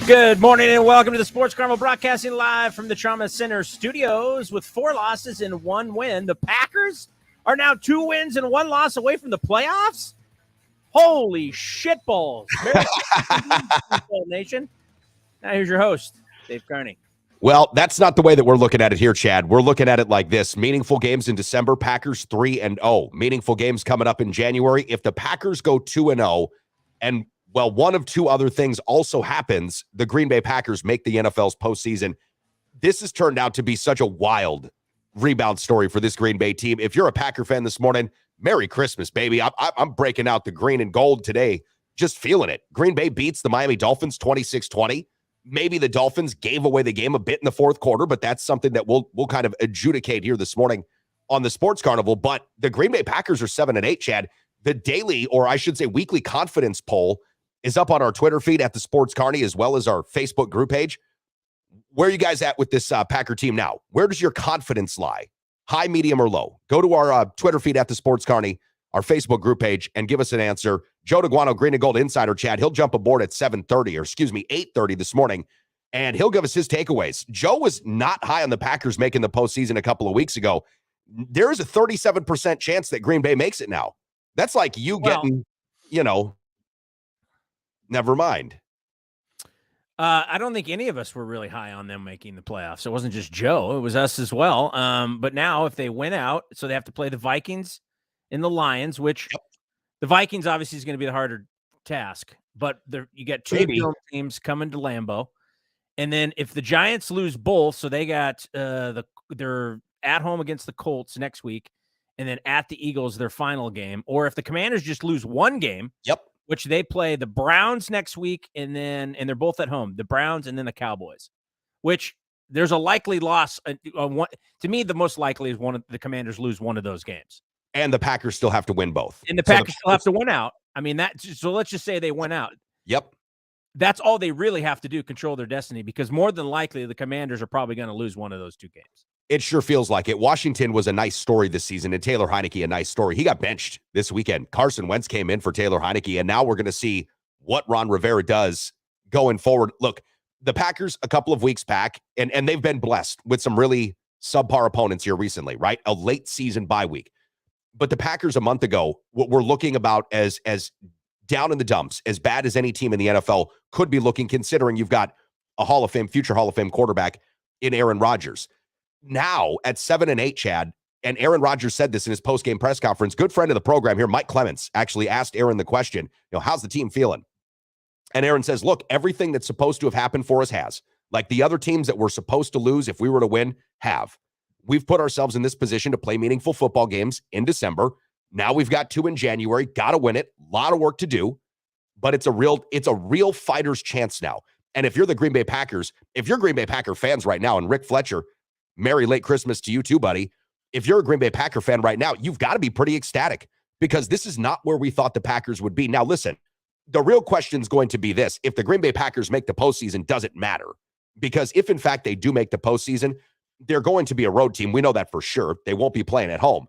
Good morning and welcome to the Sports Carnival, broadcasting live from the Trauma Center studios. With 4 losses and 1 win, the Packers are now 2 wins and 1 loss away from the playoffs. Holy shitballs. Nation. Now here's your host, Dave Carney. Well, that's not the way that we're looking at it here, Chad. We're looking at it like this. Meaningful games in December, Packers 3-0. Meaningful games coming up in January. If the Packers go 2-0 and well, one of 2 other things also happens, the Green Bay Packers make the NFL's postseason. This has turned out to be such a wild rebound story for this Green Bay team. If you're a Packer fan this morning, Merry Christmas, baby. I'm breaking out the green and gold today, just feeling it. Green Bay beats the Miami Dolphins 26-20. Maybe the Dolphins gave away the game a bit in the fourth quarter, but that's something that we'll kind of adjudicate here this morning on the Sports Carnival. But the Green Bay Packers are 7-8, Chad. The daily, or I should say weekly confidence poll is up on our Twitter feed at the Sports Carney, as well as our Facebook group page. Where are you guys at with this Packer team now? Where does your confidence lie? High, medium, or low? Go to our Twitter feed at the Sports Carney, our Facebook group page, and give us an answer. Joe Daguanno, Green and Gold Insider, Chad, he'll jump aboard at 8:30 this morning, and he'll give us his takeaways. Joe was not high on the Packers making the postseason a couple of weeks ago. There is a 37% chance that Green Bay makes it now. That's like you getting, never mind. I don't think any of us were really high on them making the playoffs. It wasn't just Joe. It was us as well. But now if they win out, so they have to play the Vikings and the Lions, which the Vikings obviously is going to be the harder task. But you get 2 teams coming to Lambeau. And then if the Giants lose both, so they got they're at home against the Colts next week, and then at the Eagles, their final game. Or if the Commanders just lose 1 game, which they play the Browns next week, and they're both at home, the Browns and then the Cowboys, which there's a likely loss. To me, the most likely is one of the Commanders lose one of those games. And the Packers still have to win both. And the Packers still have to win out. I mean, so let's just say they win out. Yep. That's all they really have to do, control their destiny, because more than likely the Commanders are probably going to lose one of those 2 games. It sure feels like it. Washington was a nice story this season, and Taylor Heineke a nice story. He got benched this weekend. Carson Wentz came in for Taylor Heineke, and now we're going to see what Ron Rivera does going forward. Look, the Packers a couple of weeks back, and they've been blessed with some really subpar opponents here recently, right? A late season bye week. But the Packers a month ago were looking about as down in the dumps, as bad as any team in the NFL could be looking, considering you've got a future Hall of Fame quarterback in Aaron Rodgers. Now at 7-8, Chad, and Aaron Rodgers said this in his post-game press conference. Good friend of the program here, Mike Clements, actually asked Aaron the question, how's the team feeling? And Aaron says, look, everything that's supposed to have happened for us has. Like the other teams that we're supposed to lose if we were to win have. We've put ourselves in this position to play meaningful football games in December. Now we've got 2 in January. Got to win it. A lot of work to do, but it's a real fighter's chance now. And if you're the Green Bay Packers, if you're Green Bay Packer fans right now, and Rick Fletcher, Merry late Christmas to you too, buddy. If you're a Green Bay Packer fan right now, you've got to be pretty ecstatic, because this is not where we thought the Packers would be. Now, listen, the real question is going to be this. If the Green Bay Packers make the postseason, does it matter? Because if, in fact, they do make the postseason, they're going to be a road team. We know that for sure. They won't be playing at home.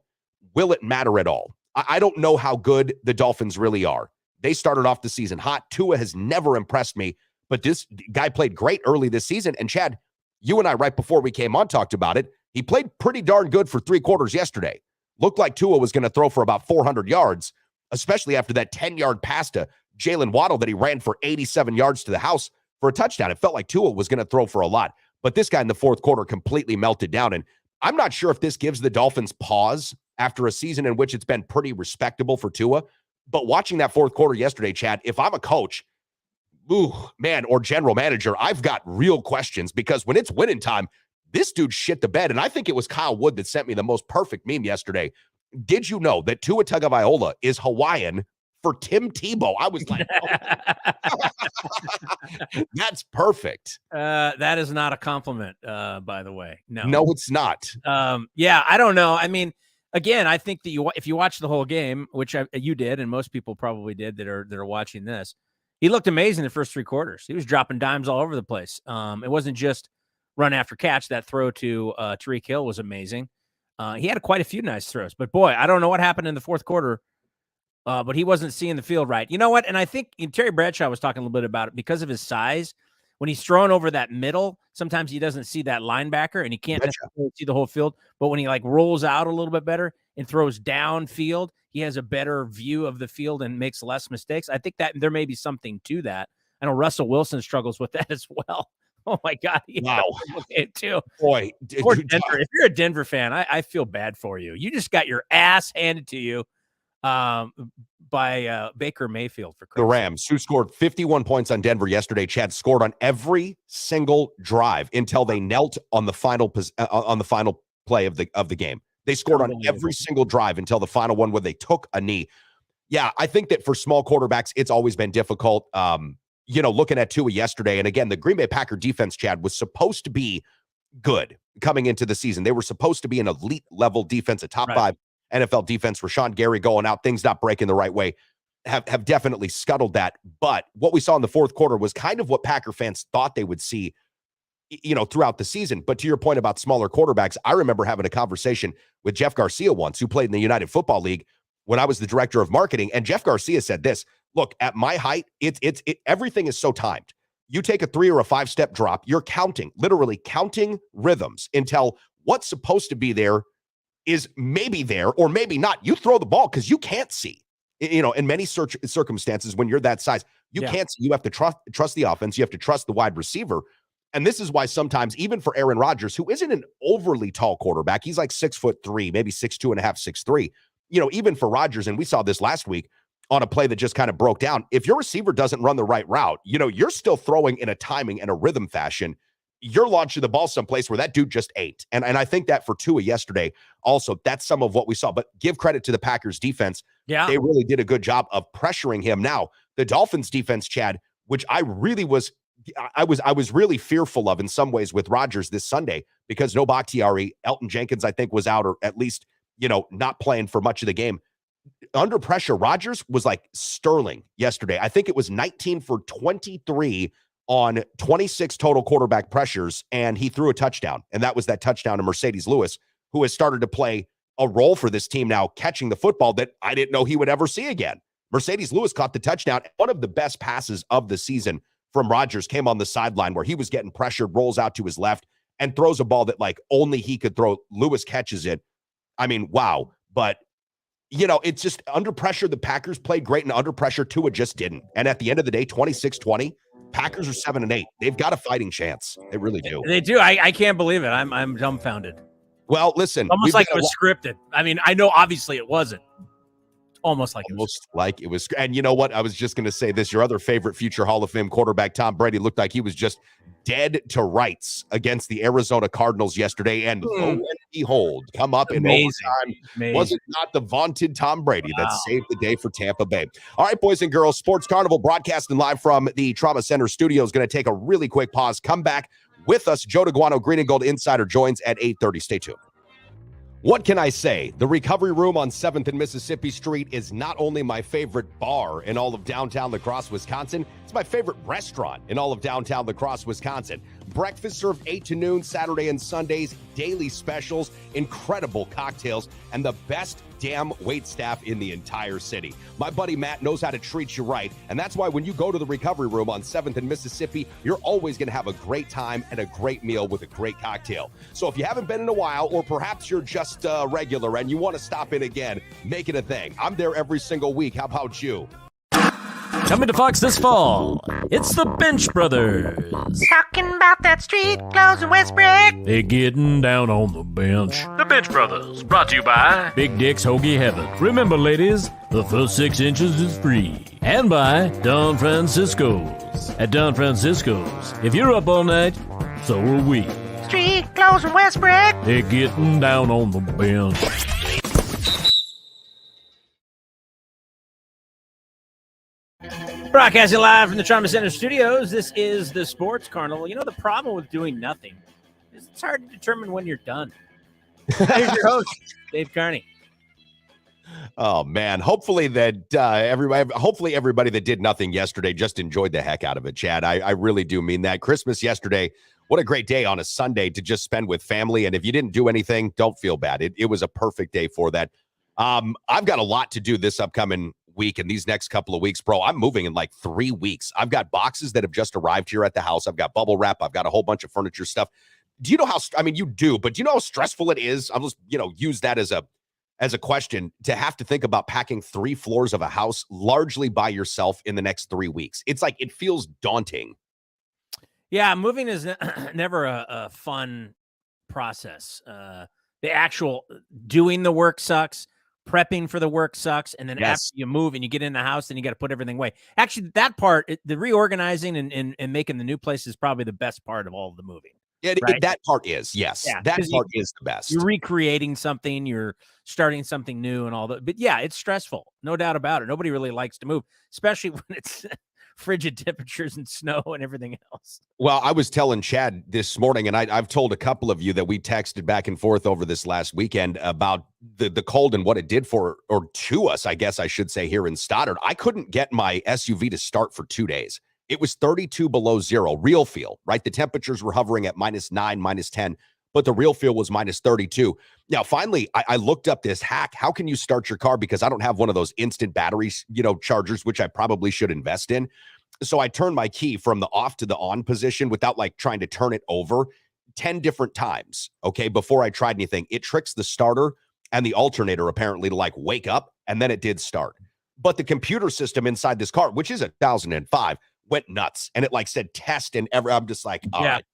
Will it matter at all? I don't know how good the Dolphins really are. They started off the season hot. Tua has never impressed me, but this guy played great early this season. And, Chad, you and I, right before we came on, talked about it. He played pretty darn good for 3 quarters yesterday. Looked like Tua was going to throw for about 400 yards, especially after that 10-yard pass to Jalen Waddle that he ran for 87 yards to the house for a touchdown. It felt like Tua was going to throw for a lot. But this guy in the fourth quarter completely melted down. And I'm not sure if this gives the Dolphins pause after a season in which it's been pretty respectable for Tua. But watching that fourth quarter yesterday, Chad, if I'm a coach, or general manager, I've got real questions, because when it's winning time, this dude shit the bed. And I think it was Kyle Wood that sent me the most perfect meme yesterday. Did you know that Tua Tagovailoa is Hawaiian for Tim Tebow? I was like, that's perfect. That is not a compliment, by the way. No, it's not. I don't know. I mean, again, I think that if you watch the whole game, which you did, and most people probably did that are watching this, he looked amazing the first 3 quarters. He was dropping dimes all over the place. It wasn't just run after catch. That throw to Tyreek Hill was amazing. He had quite a few nice throws. But, boy, I don't know what happened in the fourth quarter, but he wasn't seeing the field right. You know what? And I think Terry Bradshaw was talking a little bit about it. Because of his size, when he's throwing over that middle, sometimes he doesn't see that linebacker and he can't necessarily see the whole field. But when he like rolls out a little bit better and throws downfield, he has a better view of the field and makes less mistakes. I think that there may be something to that. I know Russell Wilson struggles with that as well. Oh my God. Wow. It too. Boy. Denver. If you're a Denver fan, I feel bad for you. You just got your ass handed to you by Baker Mayfield for the Rams, who scored 51 points on Denver yesterday. Chad scored on every single drive until they knelt on the final play of the game. They scored on every single drive until the final one where they took a knee. Yeah, I think that for small quarterbacks, it's always been difficult. Looking at Tua yesterday, and again, the Green Bay Packer defense, Chad, was supposed to be good coming into the season. They were supposed to be an elite level defense, a top 5 NFL defense. Rashawn Gary going out, things not breaking the right way, have definitely scuttled that. But what we saw in the fourth quarter was kind of what Packer fans thought they would see, throughout the season. But to your point about smaller quarterbacks, I remember having a conversation with Jeff Garcia once, who played in the United Football League when I was the director of marketing. And Jeff Garcia said this: look, at my height, everything is so timed. You take a 3 or a 5 step drop, you're literally counting rhythms until what's supposed to be there is maybe there or maybe not. You throw the ball because you can't see. In many circumstances, when you're that size, you can't see. You have to trust the offense. You have to trust the wide receiver. And this is why sometimes, even for Aaron Rodgers, who isn't an overly tall quarterback, he's like 6'3", maybe 6'2.5", 6'3". Even for Rodgers, and we saw this last week on a play that just kind of broke down. If your receiver doesn't run the right route, you're still throwing in a timing and a rhythm fashion. You're launching the ball someplace where that dude just ain't. And I think that for Tua yesterday, also, that's some of what we saw. But give credit to the Packers defense. Yeah. They really did a good job of pressuring him. Now, the Dolphins defense, Chad, which I was really fearful of in some ways with Rodgers this Sunday, because no Bakhtiari, Elton Jenkins, I think, was out, or at least, not playing for much of the game. Under pressure, Rodgers was like sterling yesterday. I think it was 19 for 23 on 26 total quarterback pressures, and he threw a touchdown. And that was that touchdown to Mercedes Lewis, who has started to play a role for this team now, catching the football that I didn't know he would ever see again. Mercedes Lewis caught the touchdown. One of the best passes of the season from Rodgers came on the sideline where he was getting pressured, rolls out to his left, and throws a ball that like only he could throw. Lewis catches it. I mean, wow. But it's just under pressure. The Packers played great, and under pressure, Tua just didn't. And at the end of the day, 26-20, Packers are 7-8. They've got a fighting chance. They really do. They do. I can't believe it. I'm dumbfounded. Well, listen. Almost like it was scripted. I mean, I know obviously it wasn't. Almost like it was. And you know what? I was just going to say this. Your other favorite future Hall of Fame quarterback, Tom Brady, looked like he was just dead to rights against the Arizona Cardinals yesterday. And lo and behold, come up in overtime. Was it not the vaunted Tom Brady that saved the day for Tampa Bay? All right, boys and girls, Sports Carnival broadcasting live from the Trauma Center studio is going to take a really quick pause. Come back with us. Joe Daguanno, Green and Gold Insider, joins at 8:30. Stay tuned. What can I say? The Recovery Room on 7th and Mississippi Street is not only my favorite bar in all of downtown La Crosse, Wisconsin, it's my favorite restaurant in all of downtown La Crosse, Wisconsin. Breakfast served 8 to noon, Saturday and Sundays, daily specials, incredible cocktails, and the best damn wait staff in the entire city. My buddy Matt knows how to treat you right, and that's why when you go to the Recovery Room on 7th and Mississippi, you're always going to have a great time and a great meal with a great cocktail. So if you haven't been in a while, or perhaps you're just regular and you want to stop in again, make it a thing. I'm there every single week. How about you? Coming to Fox this fall, it's the Bench Brothers. Talking about that street clothes and Westbrook. They're getting down on the bench. The Bench Brothers, brought to you by Big Dick's Hoagie Heaven. Remember, ladies, the first 6 inches is free. And by Don Francisco's. At Don Francisco's, if you're up all night, so are we. Street clothes and Westbrook. They're getting down on the bench. Broadcasting live from the Trauma Center studios, this is the Sports Carnival. The problem with doing nothing is it's hard to determine when you're done. Here's your host, Dave Carney. Oh, man. Hopefully everybody that did nothing yesterday just enjoyed the heck out of it, Chad. I really do mean that. Christmas yesterday, what a great day on a Sunday to just spend with family. And if you didn't do anything, don't feel bad. It was a perfect day for that. I've got a lot to do this upcoming week and these next couple of weeks, bro, I'm moving in like 3 weeks. I've got boxes that have just arrived here at the house. I've got bubble wrap. I've got a whole bunch of furniture stuff. Do you know how, I mean, you do, but do you know how stressful it is? I'll just, use that as a question to have to think about packing 3 floors of a house largely by yourself in the next 3 weeks. It's like, it feels daunting. Yeah, moving is never a fun process. The actual doing the work sucks. Prepping for the work sucks. And then after you move and you get in the house, then you got to put everything away. Actually, that part, the reorganizing and making the new place is probably the best part of all of the moving. Yeah, right? That part is, yes. Yeah, that part is the best. You're recreating something, you're starting something new and all that. But yeah, it's stressful. No doubt about it. Nobody really likes to move, especially when it's frigid temperatures and snow and everything else. Well, I was telling Chad this morning, and I've told a couple of you that we texted back and forth over this last weekend about the cold and what it did to us, I guess I should say, here in Stoddard. I couldn't get my SUV to start for 2 days. It was 32 below zero, real feel, right? The temperatures were hovering at -9, -10, but the real feel was -32. Now, finally, I looked up this hack. How can you start your car? Because I don't have one of those instant batteries, chargers, which I probably should invest in. So I turned my key from the off to the on position without like trying to turn it over 10 different times, okay, before I tried anything. It tricks the starter and the alternator apparently to like wake up, and then it did start. But the computer system inside this car, which is a 2005, went nuts, and it like said test and I'm just like, all right,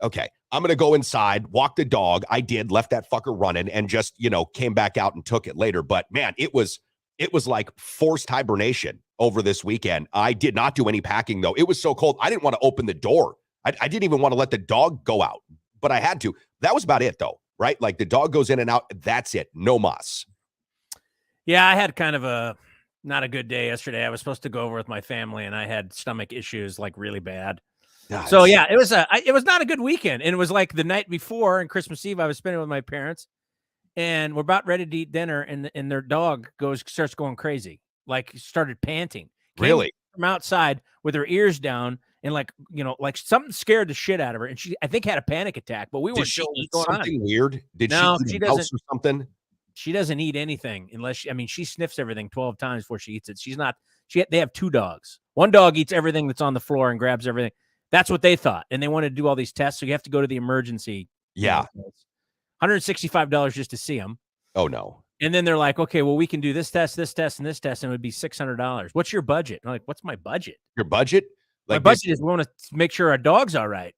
okay, I'm going to go inside, walk the dog. I did, left that fucker running, and just, came back out and took it later. But man, it was like forced hibernation over this weekend. I did not do any packing though. It was so cold. I didn't want to open the door. I didn't even want to let the dog go out, but I had to. That was about it though, right? Like the dog goes in and out. That's it. No muss. Yeah, I had kind of not a good day yesterday. I was supposed to go over with my family, and I had stomach issues like really bad. Nice. So yeah, it was not a good weekend. And it was like the night before and Christmas Eve, I was spending with my parents, and we're about ready to eat dinner, and their dog starts going crazy, like started panting. Really? From outside with her ears down, and like something scared the shit out of her, and she I think had a panic attack. But we weren't sure what was going something on. Weird. Did no, she eat a mouse or something? She doesn't eat anything unless she sniffs everything 12 times before she eats it. They have 2 dogs. One dog eats everything that's on the floor and grabs everything. That's what they thought. And they wanted to do all these tests. So you have to go to the emergency. Yeah. $165 just to see them. Oh no. And then they're like, okay, well, we can do this test, and this test. And it would be $600. What's your budget? And I'm like, what's my budget? Your budget? Like my budget is we want to make sure our dog's all right.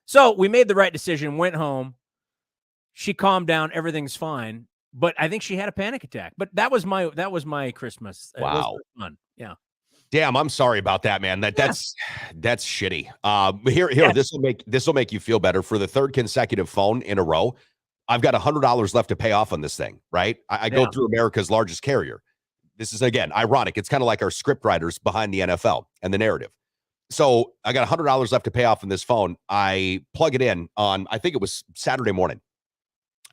So we made the right decision, went home. She calmed down. Everything's fine. But I think she had a panic attack. But that was my Christmas. Wow. It was fun. Yeah. Damn, I'm sorry about that, man. That's shitty. Here, this will make you feel better. For the 3rd consecutive phone in a row, I've got $100 left to pay off on this thing, right? I go through America's largest carrier. This is, again, ironic. It's kind of like our script writers behind the NFL and the narrative. So I got $100 left to pay off on this phone. I plug it in on, I think it was Saturday morning.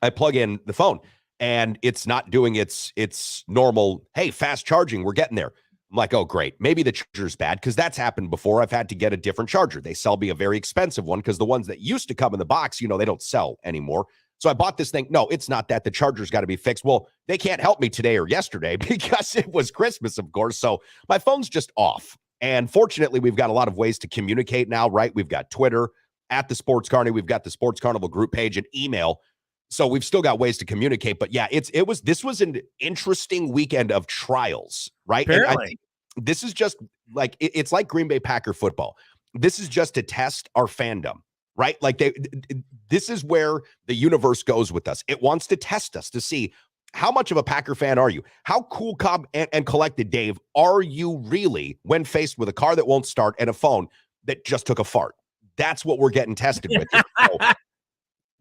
I plug in the phone, and it's not doing its normal, hey, fast charging, we're getting there. I'm like, oh, great. Maybe the charger's bad, because that's happened before. I've had to get a different charger. They sell me a very expensive one, because the ones that used to come in the box, they don't sell anymore. So I bought this thing. No, it's not that. The charger's got to be fixed. Well, they can't help me today or yesterday because it was Christmas, of course. So my phone's just off. And fortunately, we've got a lot of ways to communicate now, right? We've got Twitter at the Sports Carnival. We've got the Sports Carnival group page and email. So we've still got ways to communicate. But yeah, this was an interesting weekend of trials, right? And I think this is just like, it's like Green Bay Packer football. This is just to test our fandom, right? Like this is where the universe goes with us. It wants to test us to see how much of a Packer fan are you? How cool, calm, and collected, Dave, are you really when faced with a car that won't start and a phone that just took a fart? That's what we're getting tested with. So,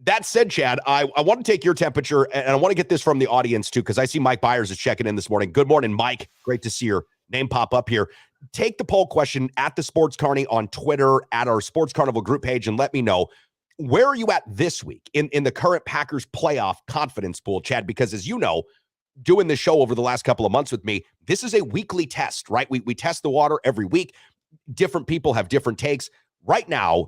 that said, Chad, I want to take your temperature, and I want to get this from the audience too, because I see Mike Byers is checking in this morning. Good morning, Mike. Great to see your name pop up here. Take the poll question at the Sports Carney on Twitter, at our Sports Carnival group page, and let me know, where are you at this week in the current Packers playoff confidence pool, Chad? Because as you know, doing this show over the last couple of months with me, this is a weekly test, right? We test the water every week. Different people have different takes. Right now,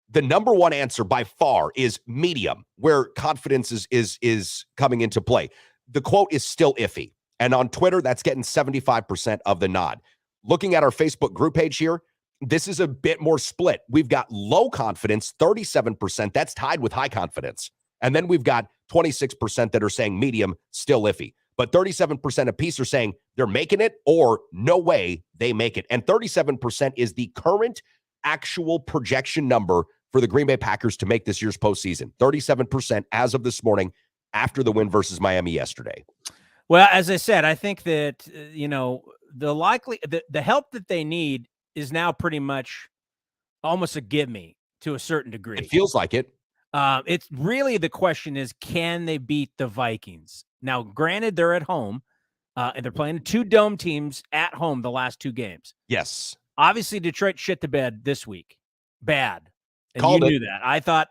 the number one answer by far is medium, where confidence is coming into play. The quote is still iffy. And on Twitter, that's getting 75% of the nod. Looking at our Facebook group page here, this is a bit more split. We've got low confidence, 37%. That's tied with high confidence. And then we've got 26% that are saying medium, still iffy. But 37% apiece are saying they're making it or no way they make it. And 37% is the current actual projection number for the Green Bay Packers to make this year's postseason. 37% as of this morning after the win versus Miami yesterday. Well, as I said, I think that, the help that they need is now pretty much almost a gimme to a certain degree. It feels like it. It's really the question is, can they beat the Vikings? Now, granted, they're at home, and they're playing two dome teams at home the last two games. Yes. Obviously, Detroit shit the bed this week. Bad. And Called you it. knew that. I thought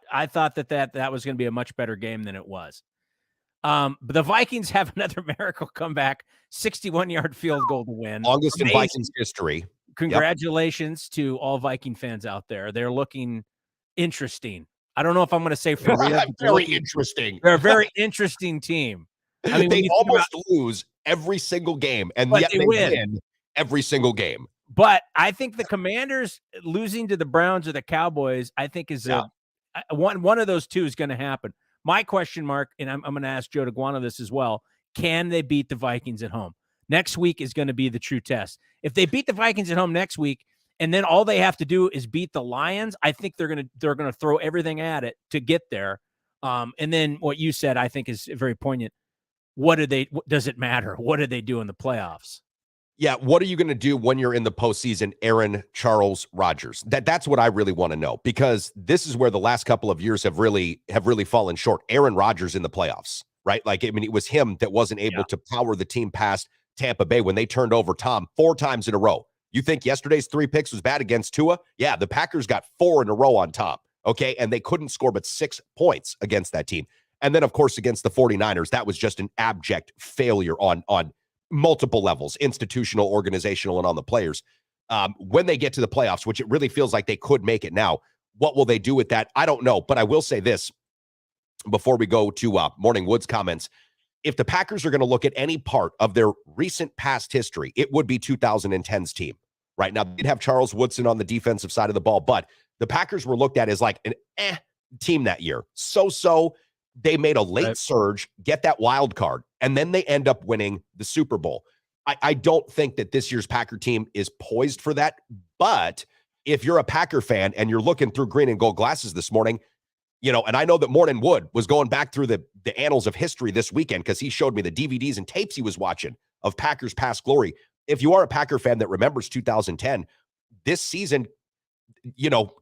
that was going to be a much better game than it was. But the Vikings have another miracle comeback, 61-yard field goal to win. Longest in Amazing. Vikings history. Congratulations to all Viking fans out there. They're looking interesting. I don't know if I'm going to say for real. Very interesting. They're a very interesting team. I mean, they almost lose every single game, and yet they win every single game. But I think the Commanders losing to the Browns or the Cowboys, I think is one of those two is going to happen. My question mark, and I'm going to ask Joe Daguanno this as well, can they beat the Vikings at home? Next week is going to be the true test. If they beat the Vikings at home next week, and then all they have to do is beat the Lions, I think they're going to throw everything at it to get there. And then what you said, I think, is very poignant. Does it matter? What do they do in the playoffs? Yeah, what are you going to do when you're in the postseason, Aaron, Charles, Rodgers? That's what I really want to know, because this is where the last couple of years have really fallen short. Aaron Rodgers in the playoffs, right? Like, I mean, it was him that wasn't able to power the team past Tampa Bay when they turned over Tom 4 times in a row. You think yesterday's 3 picks was bad against Tua? Yeah, the Packers got 4 in a row on Tom, okay? And they couldn't score but 6 points against that team. And then, of course, against the 49ers, that was just an abject failure on multiple levels, institutional, organizational, and on the players. When they get to the playoffs, which it really feels like they could make it now, what will they do with that? I don't know, but I will say this before we go to Morning Woods comments. If the Packers are going to look at any part of their recent past history, it would be 2010's team. Right now, they did have Charles Woodson on the defensive side of the ball, but the Packers were looked at as like an team that year. So they made a late surge, get that wild card, and then they end up winning the Super Bowl. I don't think that this year's Packer team is poised for that, but if you're a Packer fan and you're looking through green and gold glasses this morning, and I know that Morning Wood was going back through the annals of history this weekend because he showed me the DVDs and tapes he was watching of Packers past glory. If you are a Packer fan that remembers 2010, this season,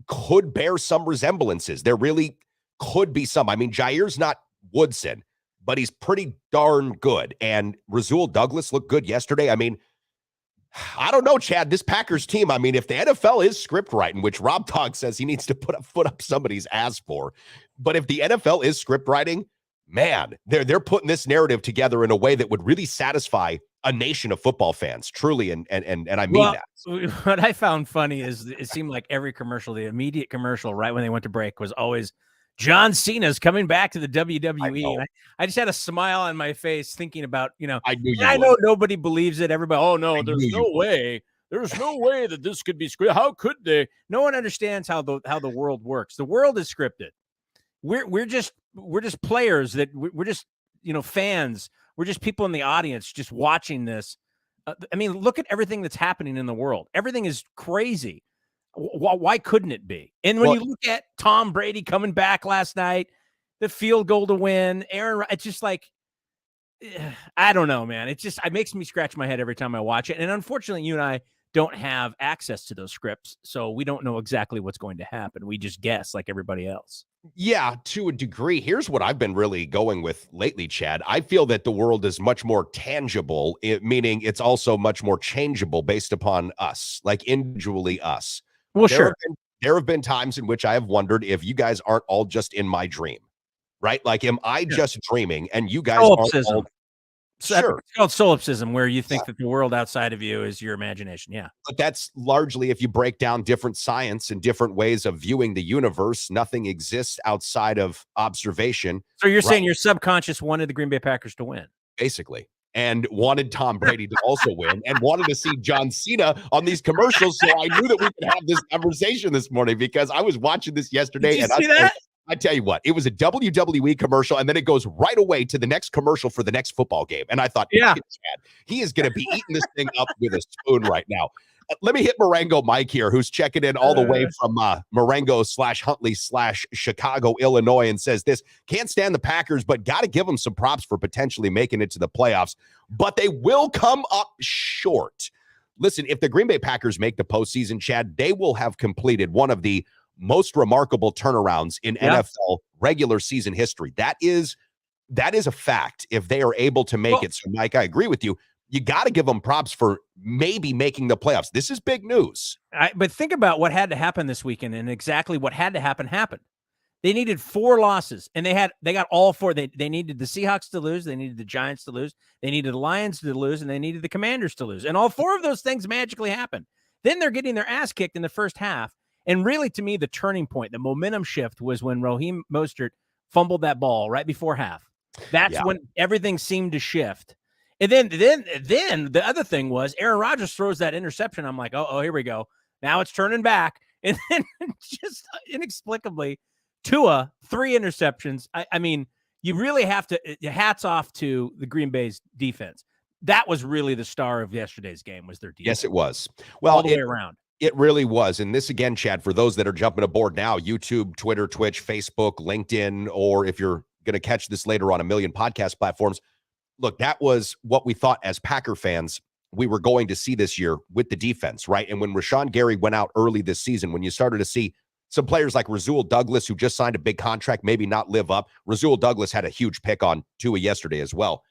could bear some resemblances. There really could be some. I mean, Jair's not Woodson, but he's pretty darn good. And Rasul Douglas looked good yesterday. I mean, I don't know, Chad, this Packers team, I mean, if the NFL is script writing, which Rob Togg says he needs to put a foot up somebody's ass for, but if the NFL is script writing, man, they're putting this narrative together in a way that would really satisfy a nation of football fans, truly, and I mean that. What I found funny is it seemed like every commercial, the immediate commercial right when they went to break, was always John Cena's coming back to the WWE. I just had a smile on my face thinking about, I know nobody believes it. Everybody, oh no, there's no way. There's no way that this could be scripted. How could they? No one understands how the world works. The world is scripted. We're just players that we're just, fans. We're just people in the audience just watching this. I mean, look at everything that's happening in the world. Everything is crazy. Why couldn't it be? And when you look at Tom Brady coming back last night, the field goal to win, Aaron, it's just like, I don't know, man. It makes me scratch my head every time I watch it. And unfortunately, you and I don't have access to those scripts, so we don't know exactly what's going to happen. We just guess like everybody else. Yeah, to a degree. Here's what I've been really going with lately, Chad. I feel that the world is much more tangible, meaning it's also much more changeable based upon us, like individually us. Well, sure. There have been times in which I have wondered if you guys aren't all just in my dream, right? Like, am I just dreaming and you guys aren't all... Sure. It's called solipsism, where you think that the world outside of you is your imagination. Yeah. But that's largely, if you break down different science and different ways of viewing the universe, nothing exists outside of observation. So you're saying your subconscious wanted the Green Bay Packers to win? Basically. and wanted Tom Brady to also win and wanted to see John Cena on these commercials. So I knew that we could have this conversation this morning because I was watching this yesterday. Did you see that? I tell you what, it was a WWE commercial, and then it goes right away to the next commercial for the next football game. And I thought, yeah, Chad, he is going to be eating this thing up with a spoon right now. Let me hit Marengo Mike here, who's checking in all the way from Marengo/Huntley/Chicago, Illinois, and says this: can't stand the Packers, but got to give them some props for potentially making it to the playoffs. But they will come up short. Listen, if the Green Bay Packers make the postseason, Chad, they will have completed one of the most remarkable turnarounds in NFL regular season history. That is a fact if they are able to make it. So, Mike, I agree with you. You got to give them props for maybe making the playoffs. This is big news. But think about what had to happen this weekend, and exactly what had to happen happened. They needed 4 losses, and they got all 4. They needed the Seahawks to lose, they needed the Giants to lose, they needed the Lions to lose, and they needed the Commanders to lose. And all 4 of those things magically happened. Then they're getting their ass kicked in the first half. And really, to me, the turning point, the momentum shift was when Raheem Mostert fumbled that ball right before half. That's when everything seemed to shift. And then the other thing was Aaron Rodgers throws that interception. I'm like, oh, here we go. Now it's turning back. And then just inexplicably, Tua, 3 interceptions. I mean, you really have to hats off to the Green Bay's defense. That was really the star of yesterday's game, was their defense. Yes, it was. Well, all the way around. It really was. And this again, Chad, for those that are jumping aboard now, YouTube, Twitter, Twitch, Facebook, LinkedIn, or if you're going to catch this later on a million podcast platforms, look, that was what we thought as Packer fans we were going to see this year with the defense, right? And when Rashawn Gary went out early this season, when you started to see some players like Rasul Douglas, who just signed a big contract, maybe not live up. Rasul Douglas had a huge pick on Tua yesterday as well.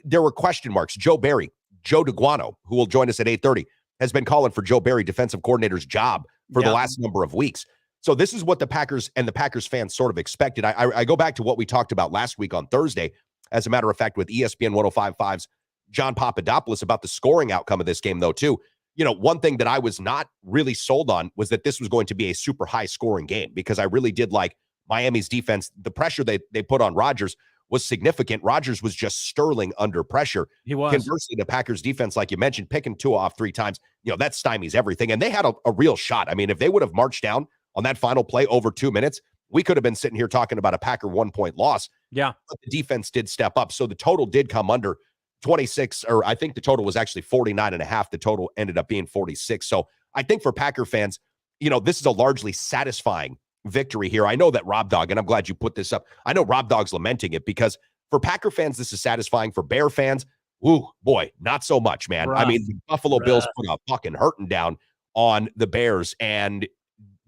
There were question marks. Joe Barry, Joe Daguanno, who will join us at 8:30, has been calling for Joe Barry, defensive coordinator's job for the last number of weeks. So this is what the Packers and the Packers fans sort of expected. I go back to what we talked about last week on Thursday, as a matter of fact, with ESPN 105.5's John Papadopoulos about the scoring outcome of this game, though, too. You know, one thing that I was not really sold on was that this was going to be a super high scoring game, because I really did like Miami's defense. The pressure they put on Rodgers was significant. Rodgers was just sterling under pressure. He was. Conversely, the Packers defense, like you mentioned, picking Tua off 3 times, you know, that stymies everything. And they had a real shot. I mean, if they would have marched down on that final play over 2 minutes, we could have been sitting here talking about a Packer 1-point loss. Yeah. But the defense did step up. So the total did come under 26, or I think the total was actually 49.5. The total ended up being 46. So I think for Packer fans, you know, this is a largely satisfying victory here. I know that Rob Dog, and I'm glad you put this up, I know Rob Dog's lamenting it, because for Packer fans, this is satisfying. For Bear fans, ooh, boy, not so much, man. I mean, the Buffalo Bills put a fucking hurting down on the Bears, and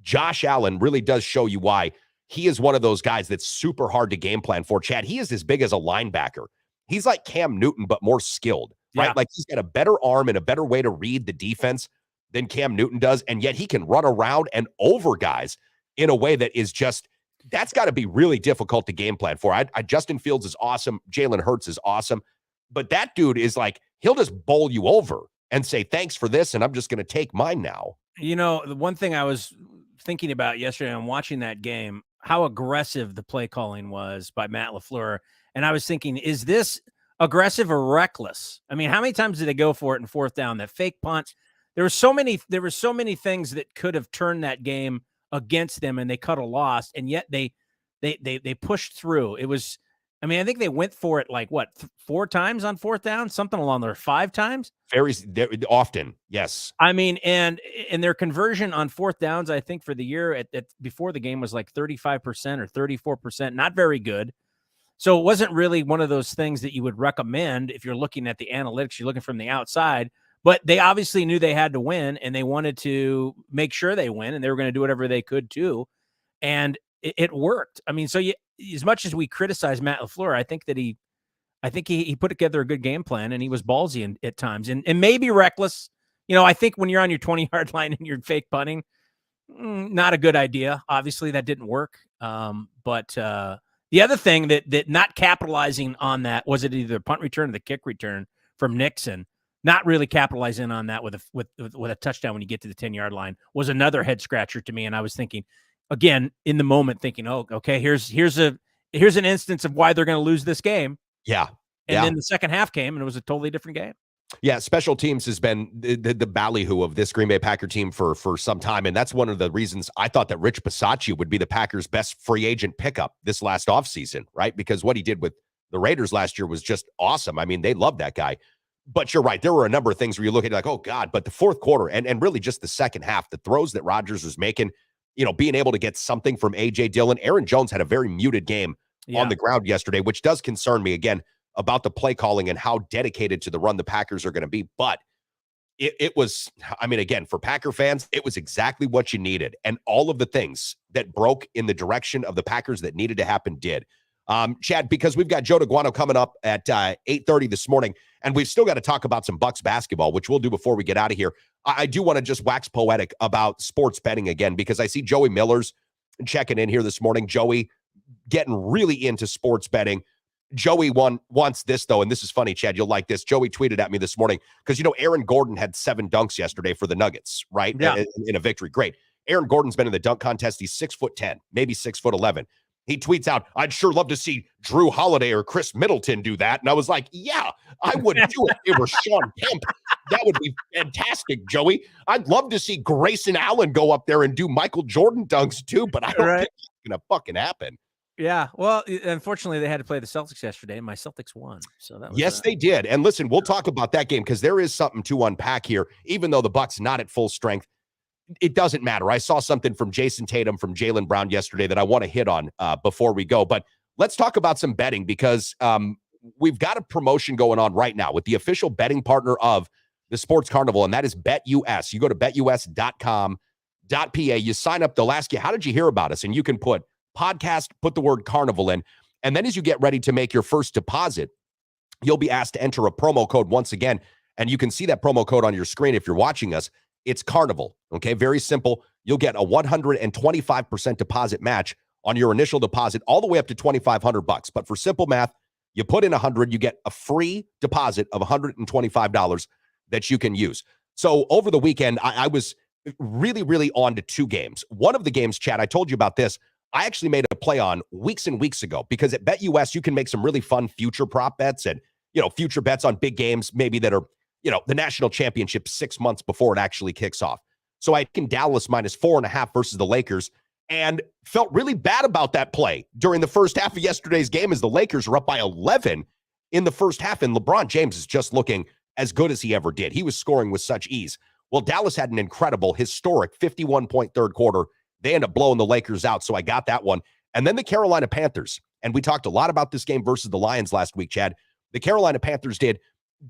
Josh Allen really does show you why he is one of those guys that's super hard to game plan for. Chad, he is as big as a linebacker. He's like Cam Newton, but more skilled, right? Yeah. Like, he's got a better arm and a better way to read the defense than Cam Newton does, and yet he can run around and over guys in a way that is just, that's got to be really difficult to game plan for. Justin Fields is awesome. Jalen Hurts is awesome. But that dude is like, he'll just bowl you over and say, thanks for this, and I'm just going to take mine now. You know, the one thing I was thinking about yesterday and watching that game, how aggressive the play calling was by Matt LaFleur. And I was thinking, is this aggressive or reckless? I mean, how many times did they go for it in 4th down? That fake punt. There were so many things that could have turned that game against them, and they cut a loss, and yet they pushed through. It was, I mean, I think they went for it like 4 times on 4th down, something along there, 5 times. Very often, yes. I mean, and their conversion on 4th downs, I think for the year at before the game was like 35% or 34%, not very good. So it wasn't really one of those things that you would recommend if you're looking at the analytics, you're looking from the outside. But they obviously knew they had to win, and they wanted to make sure they win, and they were going to do whatever they could too. And it worked. I mean, so as much as we criticize Matt LaFleur, I think he put together a good game plan, and he was ballsy at times and maybe reckless. You know, I think when you're on your 20-yard line and you're fake punting, not a good idea. Obviously, that didn't work. But the other thing that not capitalizing on that, was it either punt return or the kick return from Nixon, not really capitalizing on that with a touchdown when you get to the 10-yard line, was another head scratcher to me. And I was thinking, again, in the moment, thinking, oh, okay, here's an instance of why they're going to lose this game. Yeah. And then the second half came, and it was a totally different game. Yeah, special teams has been the ballyhoo of this Green Bay Packer team for some time, and that's one of the reasons I thought that Rich Bisaccia would be the Packers' best free agent pickup this last offseason, right? Because what he did with the Raiders last year was just awesome. I mean, they love that guy. But you're right. There were a number of things where you look at it like, oh, God, but the fourth quarter and really just the second half, the throws that Rodgers was making, being able to get something from A.J. Dillon. Aaron Jones had a very muted game on the ground yesterday, which does concern me, again, about the play calling and how dedicated to the run the Packers are going to be. But it was, I mean, again, for Packer fans, it was exactly what you needed. And all of the things that broke in the direction of the Packers that needed to happen did. Chad, because we've got Joe Daguanno coming up at 8:30 this morning, and we've still got to talk about some Bucks basketball, which we'll do before we get out of here. I do want to just wax poetic about sports betting again, because I see Joey Miller's checking in here this morning. Joey getting really into sports betting. Joey wants this, though, and this is funny, Chad. You'll like this. Joey tweeted at me this morning because, Aaron Gordon had 7 dunks yesterday for the Nuggets, right? Yeah. In a victory. Great. Aaron Gordon's been in the dunk contest. He's 6'10", maybe 6'11". He tweets out, I'd sure love to see Drew Holiday or Chris Middleton do that. And I was like, yeah, I would do it if it were Sean Kemp. That would be fantastic, Joey. I'd love to see Grayson Allen go up there and do Michael Jordan dunks too, but I don't think it's going to fucking happen. Yeah, well, unfortunately, they had to play the Celtics yesterday, and my Celtics won. So that was yes, they did. And listen, we'll talk about that game because there is something to unpack here. Even though the Bucks not at full strength, it doesn't matter. I saw something from Jason Tatum, from Jaylen Brown yesterday that I want to hit on before we go. But let's talk about some betting because we've got a promotion going on right now with the official betting partner of the Sports Carnival, and that is BetUS. You go to betus.com.pa. You sign up. They'll ask you, how did you hear about us? And you can put podcast, put the word carnival in. And then as you get ready to make your first deposit, you'll be asked to enter a promo code once again. And you can see that promo code on your screen if you're watching us. It's Carnival. Okay, very simple. You'll get a 125% deposit match on your initial deposit, all the way up to $2,500. But for simple math, you put in 100, you get a free deposit of $125 that you can use. So over the weekend, I was really, really on to 2 games. One of the games, Chad, I told you about this. I actually made a play on weeks and weeks ago because at BetUS, you can make some really fun future prop bets and, future bets on big games, maybe that are, the national championship 6 months before it actually kicks off. So I can Dallas minus 4.5 versus the Lakers and felt really bad about that play during the first half of yesterday's game as the Lakers were up by 11 in the first half. And LeBron James is just looking as good as he ever did. He was scoring with such ease. Well, Dallas had an incredible, historic 51-point third quarter. They end up blowing the Lakers out. So I got that one. And then the Carolina Panthers. And we talked a lot about this game versus the Lions last week, Chad. The Carolina Panthers did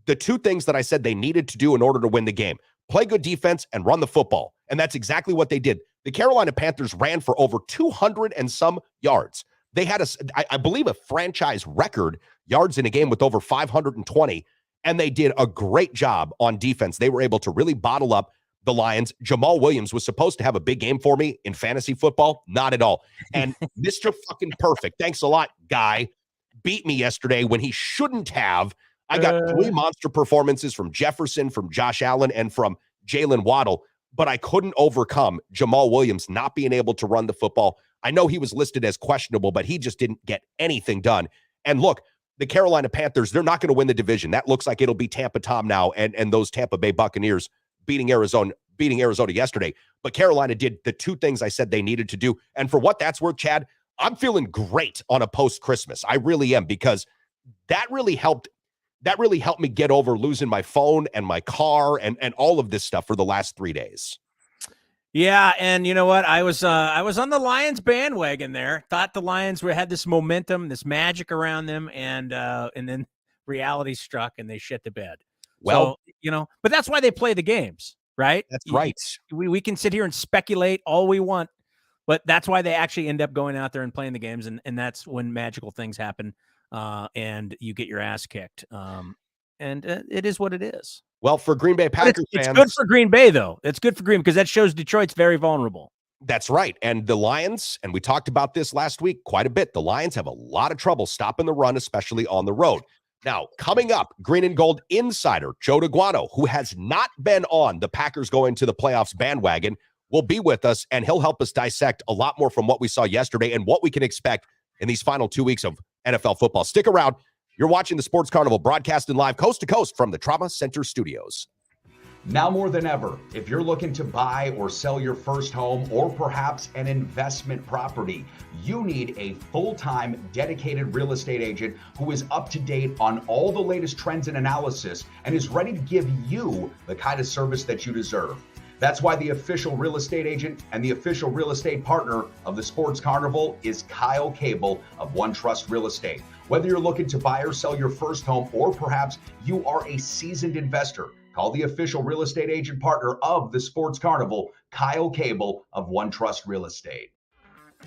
the 2 things that I said they needed to do in order to win the game: play good defense and run the football. And that's exactly what they did. The Carolina Panthers ran for over 200 and some yards. They had, I believe, a franchise record yards in a game with over 520. And they did a great job on defense. They were able to really bottle up the Lions. Jamal Williams was supposed to have a big game for me in fantasy football. Not at all. And Mr. fucking Perfect, thanks a lot, guy, beat me yesterday when he shouldn't have. I got 3 monster performances from Jefferson, from Josh Allen, and from Jalen Waddle, but I couldn't overcome Jamal Williams not being able to run the football. I know he was listed as questionable, but he just didn't get anything done. And look, the Carolina Panthers, they're not going to win the division. That looks like it'll be Tampa Tom now and those Tampa Bay Buccaneers beating Arizona yesterday. But Carolina did the 2 things I said they needed to do. And for what that's worth, Chad, I'm feeling great on a post-Christmas. I really am, because that really helped me get over losing my phone and my car and all of this stuff for the last 3 days. Yeah, and you know what? I was on the Lions bandwagon there. Thought the Lions had this momentum, this magic around them, and then reality struck and they shit the bed. Well, so, but that's why they play the games, right? That's right. We can sit here and speculate all we want, but that's why they actually end up going out there and playing the games, and that's when magical things happen. And you get your ass kicked. And it is what it is. Well, for Green Bay Packers fans, it's good for Green Bay, though. It's good for Green because that shows Detroit's very vulnerable. That's right. And the Lions, and we talked about this last week quite a bit, the Lions have a lot of trouble stopping the run, especially on the road. Now, coming up, Green and Gold insider Joe Daguanno, who has not been on the Packers going to the playoffs bandwagon, will be with us, and he'll help us dissect a lot more from what we saw yesterday and what we can expect in these final 2 weeks of NFL football. Stick around. You're watching the Sports Carnival, broadcasting live coast to coast from the Trauma Center Studios. Now more than ever, if you're looking to buy or sell your first home or perhaps an investment property, you need a full-time dedicated real estate agent who is up to date on all the latest trends and analysis and is ready to give you the kind of service that you deserve. That's why the official real estate agent and the official real estate partner of the Sports Carnival is Kyle Cable of One Trust Real Estate. Whether you're looking to buy or sell your first home, or perhaps you are a seasoned investor, call the official real estate agent partner of the Sports Carnival, Kyle Cable of One Trust Real Estate.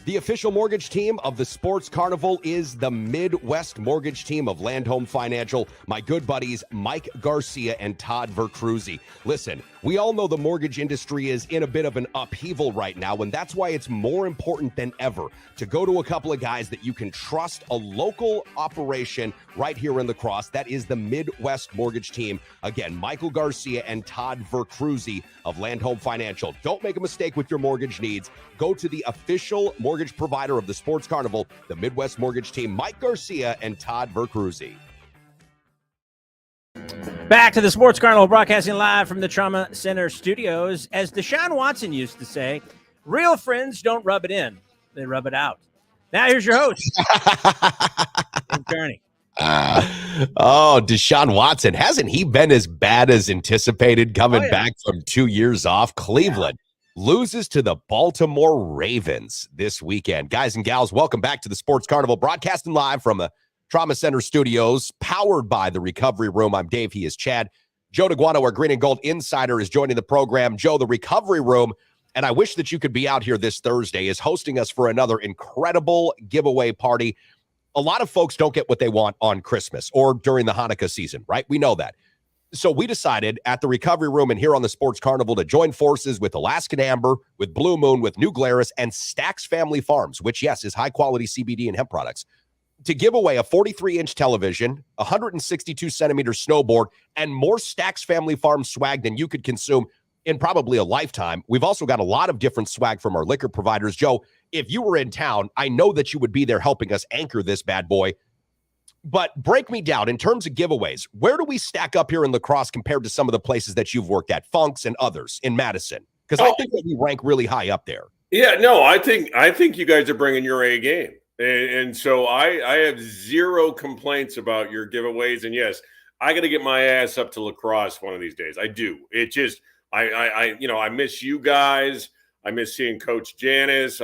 The official mortgage team of the Sports Carnival is the Midwest mortgage team of Land Home Financial, my good buddies Mike Garcia and Todd Vercruzzi. Listen, we all know the mortgage industry is in a bit of an upheaval right now, and that's why it's more important than ever to go to a couple of guys that you can trust, a local operation right here in La Crosse. That is the Midwest mortgage team. Again, Michael Garcia and Todd Vercruzzi of Land Home Financial. Don't make a mistake with your mortgage needs. Go to the official mortgage provider of the Sports Carnival, the Midwest mortgage team, Mike Garcia and Todd Vercruzzi. Back to the Sports Carnival, broadcasting live from the Trauma Center Studios. As Deshaun Watson used to say, real friends don't rub it in, they rub it out. Now here's your host, Dave Carney. Deshaun Watson. Hasn't he been as bad as anticipated coming back from 2 years off? Cleveland loses to the Baltimore Ravens this weekend. Guys and gals, welcome back to the Sports Carnival, broadcasting live from the Trauma Center Studios, powered by the Recovery Room. I'm Dave. He is Chad. Joe Daguanno, our Green and Gold Insider, is joining the program. Joe, the Recovery Room, and I wish that you could be out here this Thursday, is hosting us for another incredible giveaway party. A lot of folks don't get what they want on Christmas or during the Hanukkah season, right? We know that. So we decided at the Recovery Room and here on the Sports Carnival to join forces with Alaskan Amber, with Blue Moon, with New Glarus, and Stax Family Farms, which, yes, is high-quality CBD and hemp products, to give away a 43-inch television, 162-centimeter snowboard, and more Stax Family Farms swag than you could consume in probably a lifetime. We've also got a lot of different swag from our liquor providers. Joe, if you were in town, I know that you would be there helping us anchor this bad boy. But break me down in terms of giveaways. Where do we stack up here in La Crosse compared to some of the places that you've worked at, Funk's and others in Madison? Because I think that we rank really high up there. Yeah, no, I think you guys are bringing your A game. And so I have zero complaints about your giveaways. And yes, I got to get my ass up to La Crosse one of these days. I do. It just, I miss you guys. I miss seeing Coach Janice.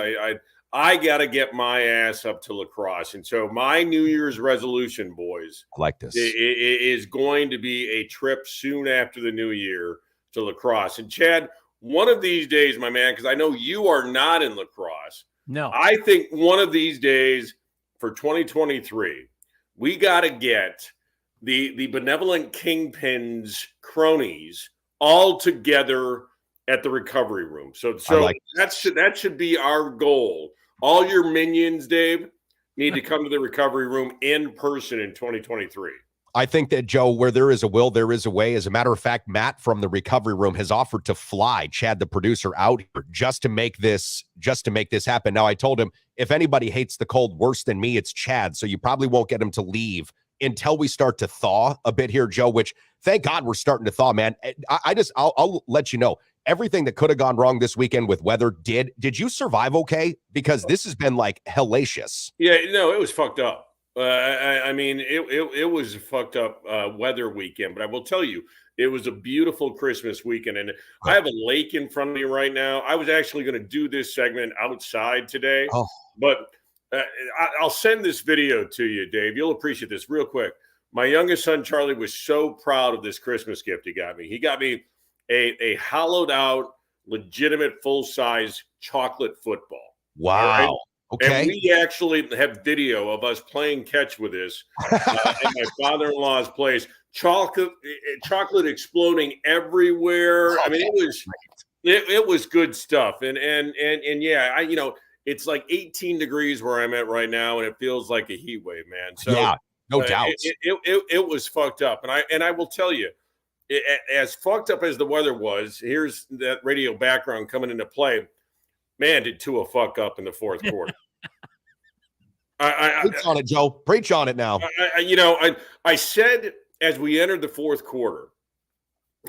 I got to get my ass up to La Crosse. And so my New Year's resolution, boys, I like this, is going to be a trip soon after the new year to La Crosse. And Chad, one of these days, my man, because I know you are not in La Crosse. No. I think one of these days for 2023, we got to get the benevolent kingpins, cronies, all together at the Recovery Room. So that should be our goal. All your minions, Dave, need to come to the Recovery Room in person in 2023. I think that, Joe, where there is a will, there is a way. As a matter of fact, Matt from the Recovery Room has offered to fly Chad, the producer, out here just to make this happen. Now, I told him, if anybody hates the cold worse than me, it's Chad. So you probably won't get him to leave until we start to thaw a bit here, Joe, which thank God we're starting to thaw, man. I'll let you know. Everything that could have gone wrong this weekend with weather did you survive okay? Because this has been like hellacious. Yeah, no, it was fucked up. I mean, it was a fucked up weather weekend, but I will tell you, it was a beautiful Christmas weekend. And I have a lake in front of me right now. I was actually going to do this segment outside today, but I'll send this video to you, Dave. You'll appreciate this real quick. My youngest son, Charlie, was so proud of this Christmas gift he got me. He got me a hollowed out, legitimate, full-size chocolate football. Wow. Right? Okay. And we actually have video of us playing catch with this at my father-in-law's place. Chocolate exploding everywhere. I mean, it was good stuff. And yeah, it's like 18 degrees where I'm at right now, and it feels like a heat wave, man. So yeah, no doubt. It was fucked up. And I will tell you, as fucked up as the weather was, here's that radio background coming into play. Man, did Tua fuck up in the fourth quarter. Preach on it, Joe. Preach on it now. I said as we entered the fourth quarter,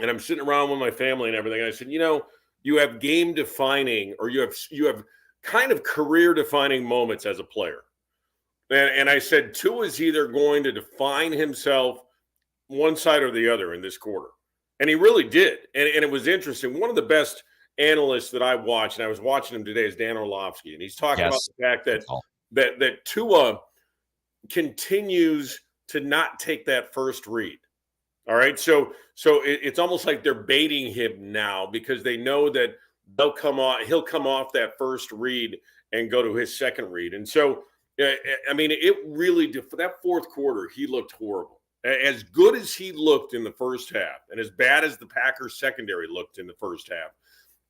and I'm sitting around with my family and everything, I said, you have game-defining, or you have kind of career-defining moments as a player. And I said, Tua is either going to define himself one side or the other in this quarter. And he really did. And it was interesting. One of the best analysts that I watched, and I was watching him today, is Dan Orlovsky. And he's talking about the fact that Tua continues to not take that first read. All right. So it's almost like they're baiting him now because they know that he'll come off that first read and go to his second read. And so, I mean, it really did. For that fourth quarter, he looked horrible. As good as he looked in the first half and as bad as the Packers secondary looked in the first half,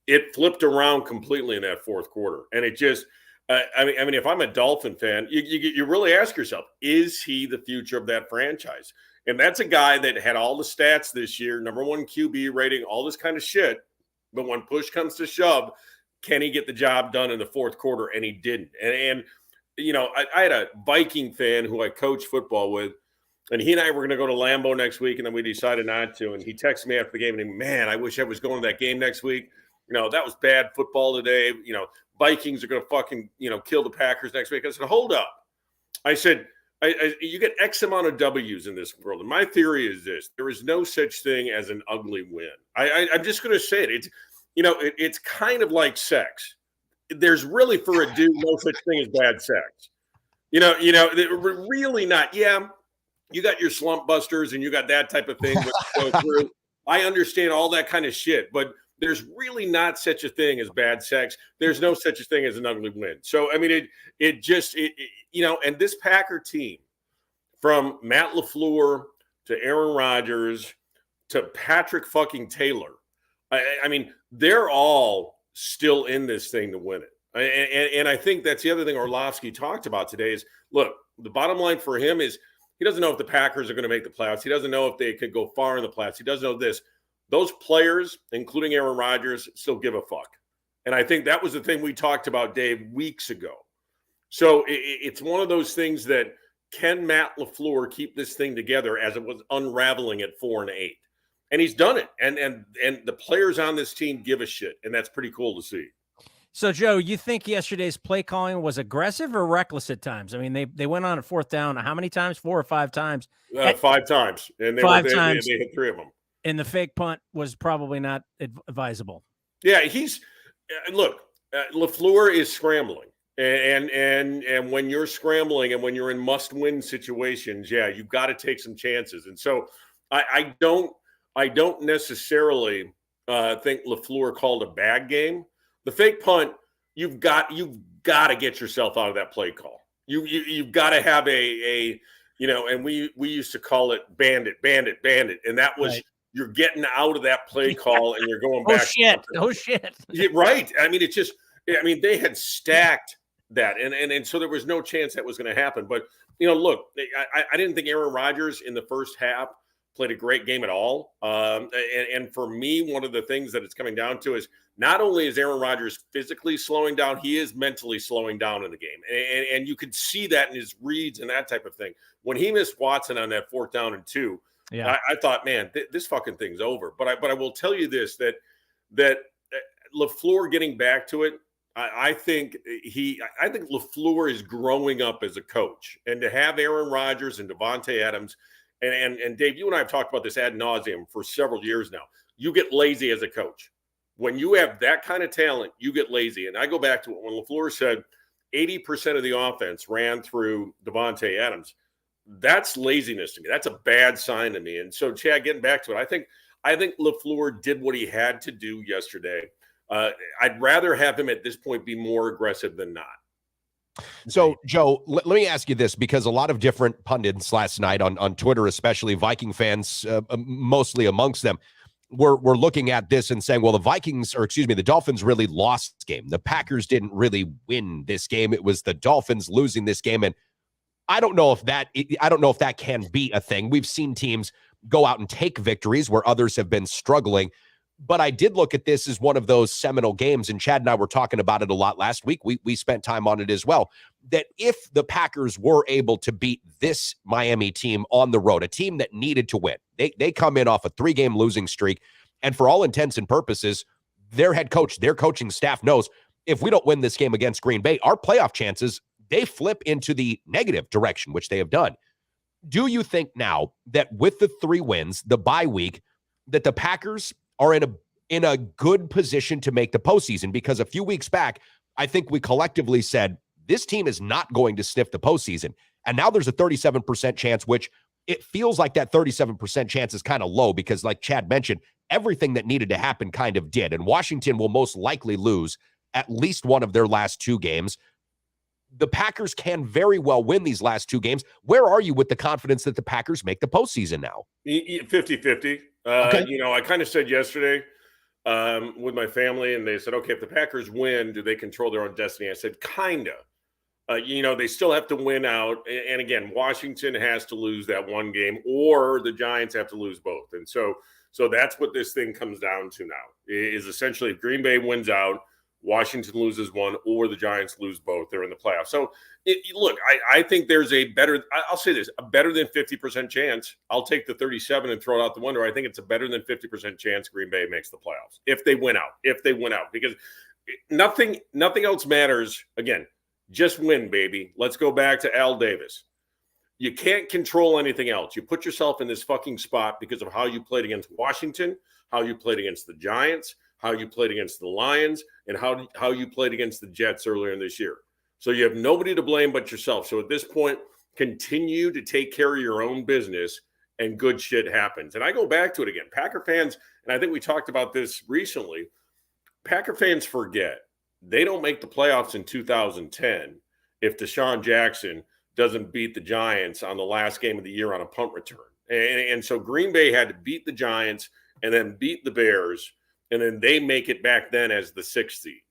it flipped around completely in that fourth quarter. And it just, I mean, if I'm a Dolphin fan, you really ask yourself, is he the future of that franchise? And that's a guy that had all the stats this year, #1 QB rating, all this kind of shit. But when push comes to shove, can he get the job done in the fourth quarter? And he didn't. And I had a Viking fan who I coach football with, and he and I were going to go to Lambeau next week, and then we decided not to. And he texted me after the game, and man, I wish I was going to that game next week. That was bad football today. Vikings are going to fucking, kill the Packers next week. I said, hold up. I said, you get X amount of W's in this world. And my theory is this: there is no such thing as an ugly win. I'm just going to say it. It's kind of like sex. There's really, for a dude, no such thing as bad sex. Really not. Yeah, you got your slump busters and you got that type of thing go through. I understand all that kind of shit, but there's really not such a thing as bad sex. There's no such a thing as an ugly win. So, I mean, and this Packer team, from Matt LaFleur to Aaron Rodgers to Patrick fucking Taylor, I mean, they're all still in this thing to win it. And I think that's the other thing Orlovsky talked about today is, look, the bottom line for him is he doesn't know if the Packers are going to make the playoffs. He doesn't know if they could go far in the playoffs. He doesn't know this. Those players, including Aaron Rodgers, still give a fuck. And I think that was the thing we talked about, Dave, weeks ago. So it's one of those things that, can Matt LaFleur keep this thing together as it was unraveling at 4-8? And he's done it. And the players on this team give a shit. And that's pretty cool to see. So, Joe, you think yesterday's play calling was aggressive or reckless at times? I mean, they went on a fourth down how many times? 4 or 5 times? 5 times. And they hit 3 of them. And the fake punt was probably not advisable. Yeah, LaFleur is scrambling. And when you're scrambling and when you're in must-win situations, yeah, you've got to take some chances. And so I don't necessarily think LaFleur called a bad game. The fake punt, you've got to get yourself out of that play call. You've got to have and we used to call it bandit, and that was right. You're getting out of that play call and you're going back. Oh shit! Right. I mean, they had stacked that, and so there was no chance that was going to happen. But look, I didn't think Aaron Rodgers in the first half played a great game at all. And for me, one of the things that it's coming down to is not only is Aaron Rodgers physically slowing down, he is mentally slowing down in the game. And you could see that in his reads and that type of thing. When he missed Watson on that 4th down and 2, yeah. I thought, man, this fucking thing's over. But I will tell you this, that LaFleur getting back to it, I think LaFleur is growing up as a coach. And to have Aaron Rodgers and Devontae Adams, and Dave, you and I have talked about this ad nauseum for several years now. You get lazy as a coach. When you have that kind of talent, you get lazy. And I go back to when LaFleur said 80% of the offense ran through Devontae Adams. That's laziness to me. That's a bad sign to me. And so, Chad, getting back to it, I think LaFleur did what he had to do yesterday. I'd rather have him at this point be more aggressive than not. So, Joe, let me ask you this, because a lot of different pundits last night on Twitter, especially Viking fans, mostly amongst them, were looking at this and saying, well, the Dolphins really lost this game. The Packers didn't really win this game. It was the Dolphins losing this game. And I don't know if that can be a thing. We've seen teams go out and take victories where others have been struggling. But I did look at this as one of those seminal games, and Chad and I were talking about it a lot last week. We spent time on it as well, that if the Packers were able to beat this Miami team on the road, a team that needed to win, they come in off a 3-game losing streak, and for all intents and purposes, their head coach, their coaching staff knows, if we don't win this game against Green Bay, our playoff chances, they flip into the negative direction, which they have done. Do you think now that with the 3 wins, the bye week, that the Packers are in a good position to make the postseason? Because a few weeks back, I think we collectively said this team is not going to sniff the postseason. And now there's a 37% chance, which it feels like that 37% chance is kind of low because, like Chad mentioned, everything that needed to happen kind of did. And Washington will most likely lose at least one of their last 2 games. The Packers can very well win these last 2 games. Where are you with the confidence that the Packers make the postseason now? 50-50. Okay. I kind of said yesterday with my family, and they said, okay, if the Packers win, do they control their own destiny? I said, kind of. They still have to win out. And again, Washington has to lose that 1 game, or the Giants have to lose both. And so that's what this thing comes down to now, is essentially if Green Bay wins out, Washington loses 1, or the Giants lose both, they're in the playoffs. So, look, I think there's I'll say this, a better than 50% chance. I'll take the 37 and throw it out the window. I think it's a better than 50% chance Green Bay makes the playoffs if they win out, because nothing else matters. Again, just win, baby. Let's go back to Al Davis. You can't control anything else. You put yourself in this fucking spot because of how you played against Washington, how you played against the Giants, how you played against the Lions, and how you played against the Jets earlier in this year. So you have nobody to blame but yourself. So at this point, continue to take care of your own business, and good shit happens. And I go back to it again. Packer fans, and I think we talked about this recently, Packer fans forget they don't make the playoffs in 2010 if Deshaun Jackson doesn't beat the Giants on the last game of the year on a punt return. And so Green Bay had to beat the Giants and then beat the Bears, and then they make it back then as the 6th seed.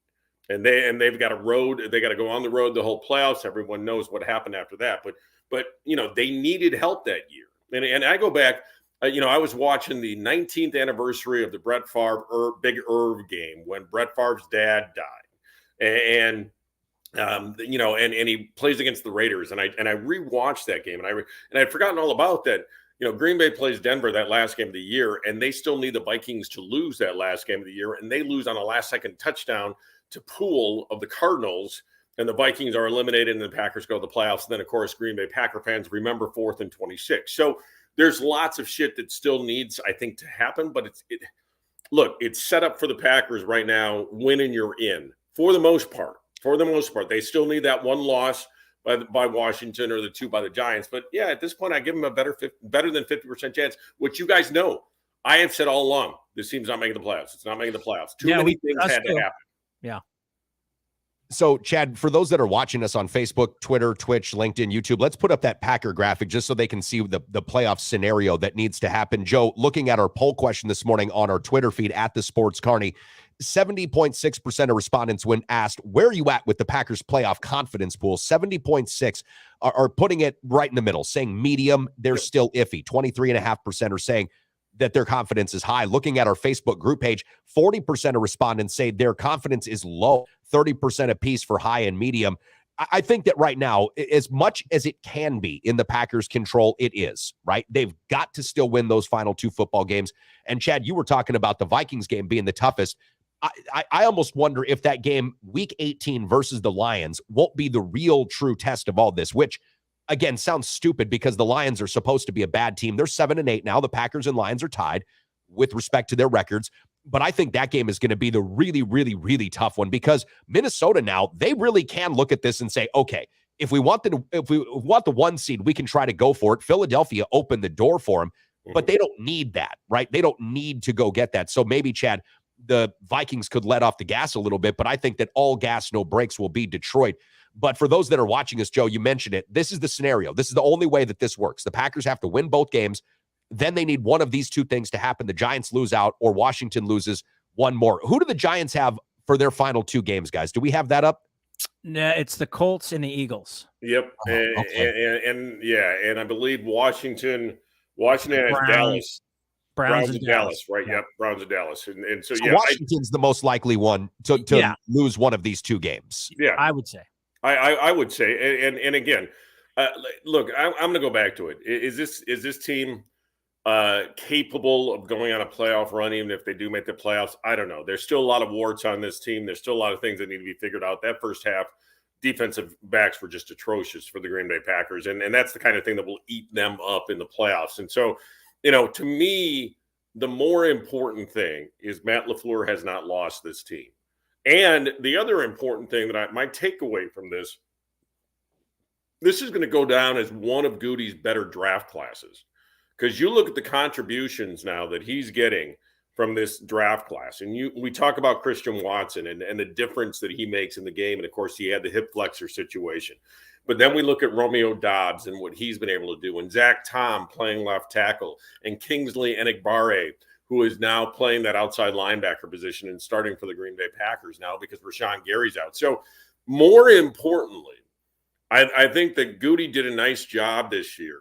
And they've got they got to go on the road the whole playoffs. Everyone knows what happened after that. But they needed help that year. And I go back, I was watching the 19th anniversary of the Brett Favre Big Irv game when Brett Favre's dad died. And he plays against the Raiders. And I rewatched that game, and I'd forgotten all about that. Green Bay plays Denver that last game of the year, and they still need the Vikings to lose that last game of the year, and they lose on a last-second touchdown to Poole of the Cardinals, and the Vikings are eliminated, and the Packers go to the playoffs. And then, of course, Green Bay Packer fans remember 4th and 26. So there's lots of shit that still needs, I think, to happen, but it's set up for the Packers right now. Win and you're in, for the most part. They still need that 1 loss by Washington or the 2 by the Giants. But, yeah, at this point, I give them a better than 50% chance, which you guys know. I have said all along, this team's not making the playoffs. It's not making the playoffs. Too many things had to happen. Yeah. So, Chad, for those that are watching us on Facebook, Twitter, Twitch, LinkedIn, YouTube, let's put up that Packer graphic just so they can see the playoff scenario that needs to happen. Joe, looking at our poll question this morning on our Twitter feed at the Sports Carney, 70.6% of respondents, when asked, where are you at with the Packers playoff confidence pool? 70.6 are putting it right in the middle, saying medium, they're still iffy. 23.5% are saying that their confidence is high. Looking at our Facebook group page, 40% of respondents say their confidence is low, 30% apiece for high and medium. I think that right now, as much as it can be in the Packers' control, it is, right? They've got to still win those final 2 football games. And Chad, you were talking about the Vikings game being the toughest. I almost wonder if that game, week 18 versus the Lions, won't be the real true test of all this, which, again, sounds stupid because the Lions are supposed to be a bad team. They're 7-8 now. The Packers and Lions are tied with respect to their records. But I think that game is going to be the really, really, really tough one because Minnesota now, they really can look at this and say, okay, if we want the 1 seed, we can try to go for it. Philadelphia opened the door for them, but they don't need that, right? They don't need to go get that. So maybe, Chad, the Vikings could let off the gas a little bit, but I think that all gas, no brakes will be Detroit. But for those that are watching us, Joe, you mentioned it. This is the scenario. This is the only way that this works. The Packers have to win both games. Then they need one of these 2 things to happen. The Giants lose out or Washington loses 1 more. Who do the Giants have for their final 2 games, guys? Do we have that up? No, it's the Colts and the Eagles. Yep. And I believe Washington has Dallas. Browns and Dallas. Right? Yep, Browns and Dallas. And so Washington's the most likely one to lose one of these two games. Yeah, I would say. I would say, and again, look, I'm going to go back to it. Is this team capable of going on a playoff run, even if they do make the playoffs? I don't know. There's still a lot of warts on this team. There's still a lot of things that need to be figured out. That first half, defensive backs were just atrocious for the Green Bay Packers, and that's the kind of thing that will eat them up in the playoffs. And so, to me, the more important thing is Matt LaFleur has not lost this team. And the other important thing that my takeaway from this is going to go down as one of Goody's better draft classes. Because you look at the contributions now that he's getting from this draft class, and we talk about Christian Watson and the difference that he makes in the game, and of course he had the hip flexor situation. But then we look at Romeo Doubs and what he's been able to do, and Zach Tom playing left tackle, and Kingsley Enagbare, who is now playing that outside linebacker position and starting for the Green Bay Packers now because Rashawn Gary's out. So more importantly, I think that Goody did a nice job this year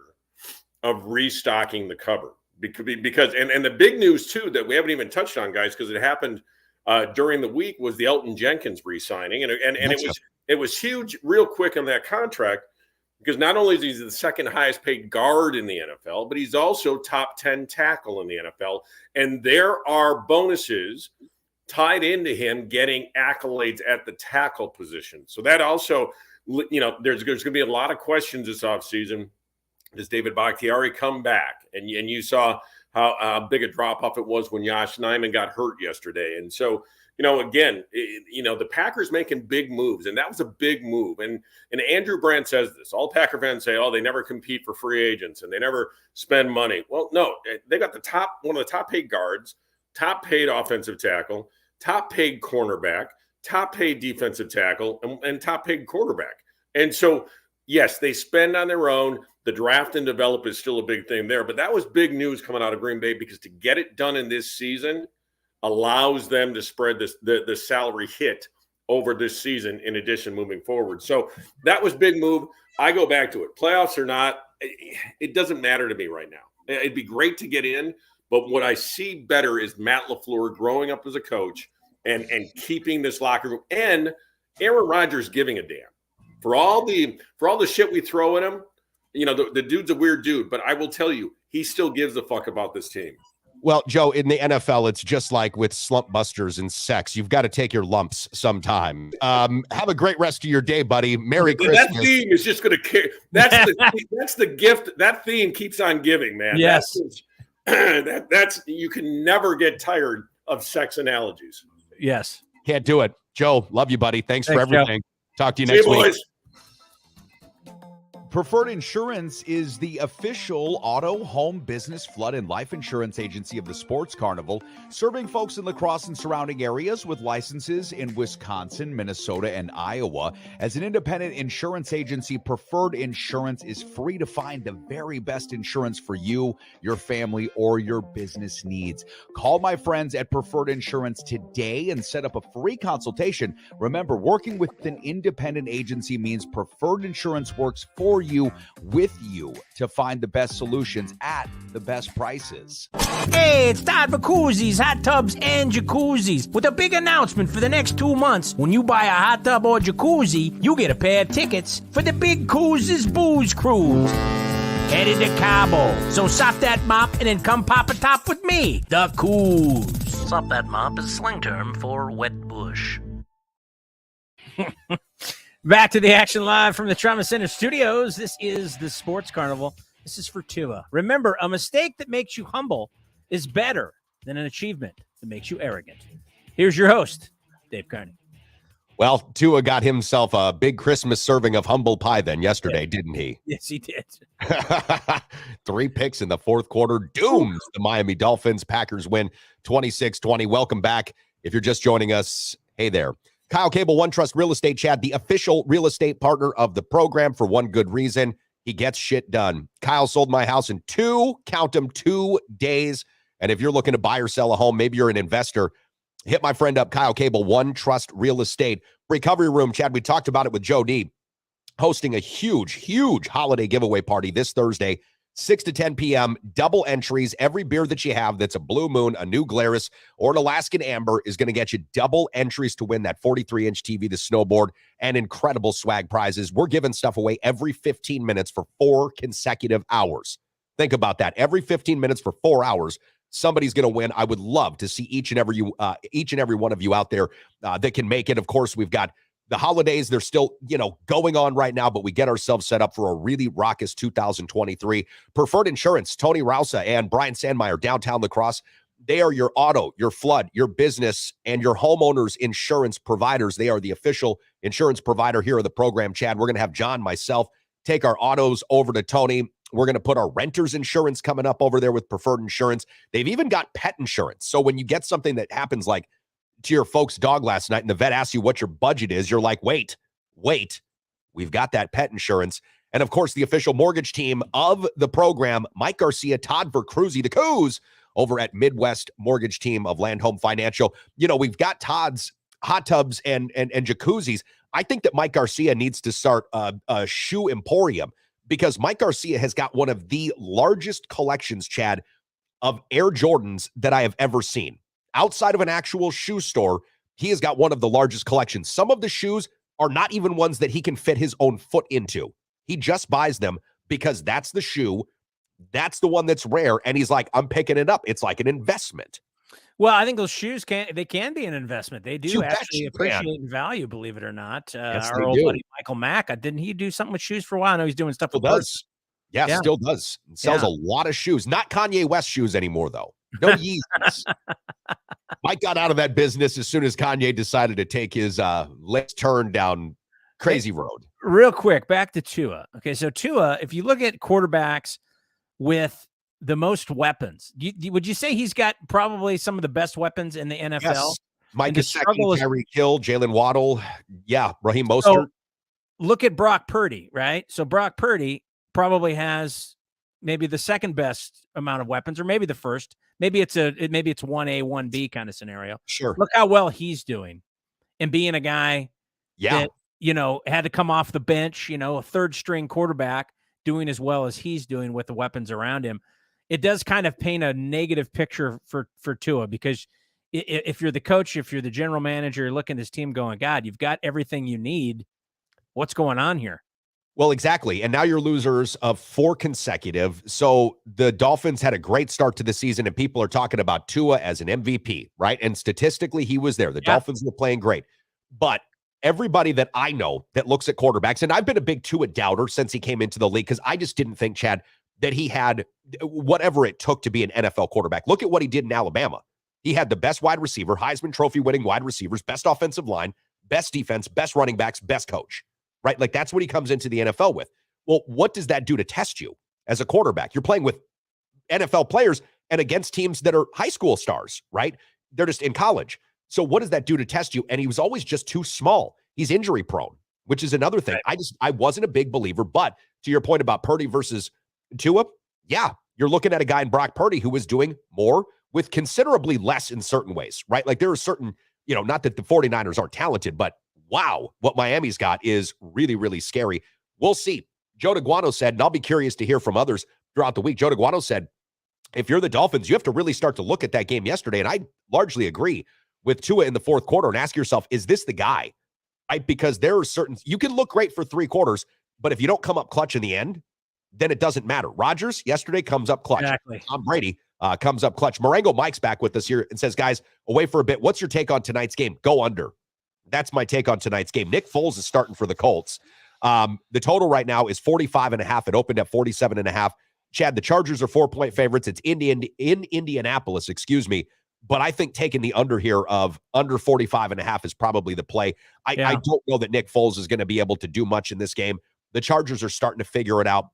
of restocking the cupboard because and the big news too that we haven't even touched on, guys, because it happened during the week, was the Elton Jenkins re-signing, and it was huge. Real quick on that contract, because not only is he the second highest paid guard in the NFL, but he's also top 10 tackle in the NFL, and there are bonuses tied into him getting accolades at the tackle position. So that also, there's going to be a lot of questions this offseason. Does David Bakhtiari come back? And you saw how big a drop-off it was when Josh Nijman got hurt yesterday. And so, again, the Packers making big moves, and that was a big move. And Andrew Brandt says this. All Packer fans say, they never compete for free agents and they never spend money. Well, no, they got one of the top-paid guards, top-paid offensive tackle, top-paid cornerback, top-paid defensive tackle, and top-paid quarterback. And so, yes, they spend on their own. The draft and develop is still a big thing there, but that was big news coming out of Green Bay, because to get it done in this season allows them to spread the salary hit over this season in addition moving forward. So that was big move. I go back to it. Playoffs or not, it doesn't matter to me right now. It'd be great to get in, but what I see better is Matt LaFleur growing up as a coach and keeping this locker room, and Aaron Rodgers giving a damn. For all the shit we throw at him, the dude's a weird dude, but I will tell you, he still gives a fuck about this team. Well, Joe, in the NFL, it's just like with slump busters and sex. You've got to take your lumps sometime. Have a great rest of your day, buddy. Merry Christmas. That theme is just going to carry. That's the gift. That theme keeps on giving, man. Yes. That's you can never get tired of sex analogies. Yes. Can't do it. Joe, love you, buddy. Thanks for everything. Joe. Talk to you next week. Boys. Preferred Insurance is the official auto, home, business, flood, and life insurance agency of the Sports Carnival, serving folks in La Crosse and surrounding areas with licenses in Wisconsin, Minnesota, and Iowa. As an independent insurance agency, Preferred Insurance is free to find the very best insurance for you, your family, or your business needs. Call my friends at Preferred Insurance today and set up a free consultation. Remember, working with an independent agency means Preferred Insurance works for you, with you, to find the best solutions at the best prices. Hey, it's time for koozies, hot tubs, and jacuzzis with a big announcement for the next 2 months. When you buy a hot tub or jacuzzi, you get a pair of tickets for the Big Coozes Booze Cruise. Headed to Cabo. So sop that mop and then come pop a top with me, the Coos. Sop that mop is a slang term for wet bush. Back to the action live from the Trauma Center studios. This is the Sports Carnival. This is for Tua. Remember, a mistake that makes you humble is better than an achievement that makes you arrogant. Here's your host, Dave Carney. Well, Tua got himself a big Christmas serving of humble pie then yesterday, didn't he? Yes, he did. 3 picks in the fourth quarter dooms the Miami Dolphins. Packers win 26-20. Welcome back. If you're just joining us, hey there. Kyle Cable, OneTrust Real Estate Chad, the official real estate partner of the program for one good reason. He gets shit done. Kyle sold my house in 2 days. And if you're looking to buy or sell a home, maybe you're an investor, hit my friend up, Kyle Cable, OneTrust Real Estate. Recovery Room, Chad, we talked about it with Joe D, hosting a huge holiday giveaway party this Thursday, 6 to 10 p.m., double entries. Every beer that you have that's a Blue Moon, a New Glarus, or an Alaskan Amber is going to get you double entries to win that 43-inch TV, the snowboard, and incredible swag prizes. We're giving stuff away every 15 minutes for 4 consecutive hours. Think about that. Every 15 minutes for 4 hours, somebody's going to win. I would love to see each and every one of you out there that can make it. Of course, we've got the holidays. They're still, going on right now, but we get ourselves set up for a really raucous 2023. Preferred Insurance, Tony Rousa and Brian Sandmeyer, downtown La Crosse. They are your auto, your flood, your business, and your homeowners insurance providers. They are the official insurance provider here of the program, Chad. We're going to have John, myself, take our autos over to Tony. We're going to put our renters insurance coming up over there with Preferred Insurance. They've even got pet insurance. So when you get something that happens like to your folks' dog last night and the vet asks you what your budget is, you're like, wait, we've got that pet insurance. And of course, the official mortgage team of the program, Mike Garcia, Todd Vercruzzi, the Coos, over at Midwest Mortgage Team of Land Home Financial. We've got Todd's hot tubs and jacuzzis. I think that Mike Garcia needs to start a shoe emporium, because Mike Garcia has got one of the largest collections, Chad, of Air Jordans that I have ever seen. Outside of an actual shoe store, he has got one of the largest collections. Some of the shoes are not even ones that he can fit his own foot into. He just buys them because that's the shoe. That's the one that's rare. And he's like, I'm picking it up. It's like an investment. Well, I think those shoes can be an investment. They do You actually bet you can. appreciate in value, believe it or not. Yes, our they old do. buddy Michael Mack, didn't he do something with shoes for a while? I know he's doing stuff Still with does. Yeah, Yeah. still does. Sells a lot of shoes. Not Kanye West shoes anymore, though. No Yeezys. Mike got out of that business as soon as Kanye decided to take his left turn down crazy road. Real quick, back to Tua. Okay, so Tua, if you look at quarterbacks with the most weapons, would you say he's got probably some of the best weapons in the NFL? Yes. Mike And the is second, struggle is- Tyreek Hill, Jalen Waddle. Yeah, Raheem Mostert. So look at Brock Purdy, right? So Brock Purdy probably has maybe the second best amount of weapons, or maybe the first. Maybe it's 1A, 1B kind of scenario. Sure. Look how well he's doing, and being a guy Yeah. that had to come off the bench, a third string quarterback doing as well as he's doing with the weapons around him. It does kind of paint a negative picture for Tua, because if you're the coach, if you're the general manager, you're looking at this team going, God, you've got everything you need. What's going on here? Well, exactly. And now you're losers of 4 consecutive. So the Dolphins had a great start to the season, and people are talking about Tua as an MVP, right? And statistically, he was there. The Dolphins were playing great. But everybody that I know that looks at quarterbacks, and I've been a big Tua doubter since he came into the league, because I just didn't think, Chad, that he had whatever it took to be an NFL quarterback. Look at what he did in Alabama. He had the best wide receiver, Heisman Trophy winning wide receivers, best offensive line, best defense, best running backs, best coach. Right? Like, that's what he comes into the NFL with. Well, what does that do to test you as a quarterback? You're playing with NFL players and against teams that are high school stars, right? They're just in college. So what does that do to test you? And he was always just too small. He's injury prone, which is another thing. I wasn't a big believer, but to your point about Purdy versus Tua, yeah, you're looking at a guy in Brock Purdy who was doing more with considerably less in certain ways, right? Like, there are certain, not that the 49ers aren't talented, but wow, what Miami's got is really, really scary. We'll see. Joe Daguanno said, and I'll be curious to hear from others throughout the week. Joe Daguanno said, if you're the Dolphins, you have to really start to look at that game yesterday. And I largely agree with Tua in the fourth quarter and ask yourself, is this the guy? Right? Because there are certain, you can look great for 3 quarters, but if you don't come up clutch in the end, then it doesn't matter. Rodgers yesterday comes up clutch. Exactly. Tom Brady comes up clutch. Marengo Mike's back with us here and says, guys, away for a bit. What's your take on tonight's game? Go under. That's my take on tonight's game. Nick Foles is starting for the Colts. The total right now is 45.5. It opened at 47.5. Chad, the Chargers are 4-point favorites. It's in Indianapolis, But I think taking the under here of under 45.5 is probably the play. I don't know that Nick Foles is going to be able to do much in this game. The Chargers are starting to figure it out.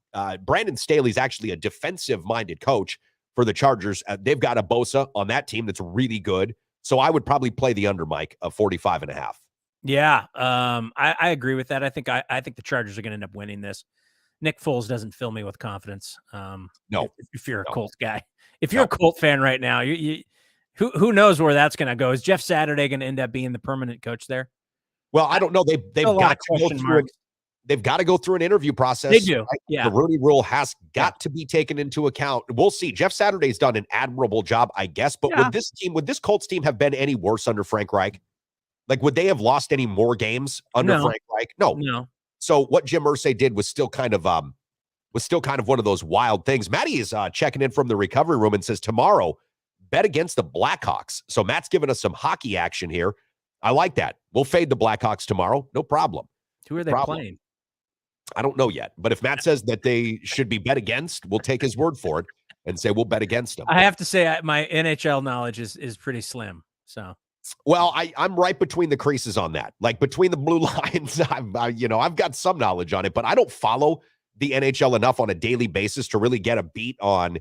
Brandon Staley's actually a defensive-minded coach for the Chargers. They've got a Bosa on that team that's really good. So I would probably play the under, Mike, of 45.5. Yeah, I agree with that. I think the Chargers are going to end up winning this. Nick Foles doesn't fill me with confidence. No, if you're a Colt guy, if you're a Colt fan right now, who knows where that's going to go? Is Jeff Saturday going to end up being the permanent coach there? Well, I don't know. They've got to go through. they've got to go through an interview process. They do. Right? Yeah. The Rooney Rule has got to be taken into account. We'll see. Jeff Saturday's done an admirable job, I guess. But would this Colts team have been any worse under Frank Reich? Like, would they have lost any more games under Frank Reich? No. So what Jim Irsay did was still kind of one of those wild things. Matty is checking in from the recovery room and says tomorrow, bet against the Blackhawks. So Matt's giving us some hockey action here. I like that. We'll fade the Blackhawks tomorrow. No problem. Who are they playing? I don't know yet. But if Matt says that they should be bet against, we'll take his word for it and say we'll bet against them. I have to say my NHL knowledge is pretty slim. So, well, I'm right between the creases on that. Like between the blue lines, I've got some knowledge on it, but I don't follow the NHL enough on a daily basis to really get a beat on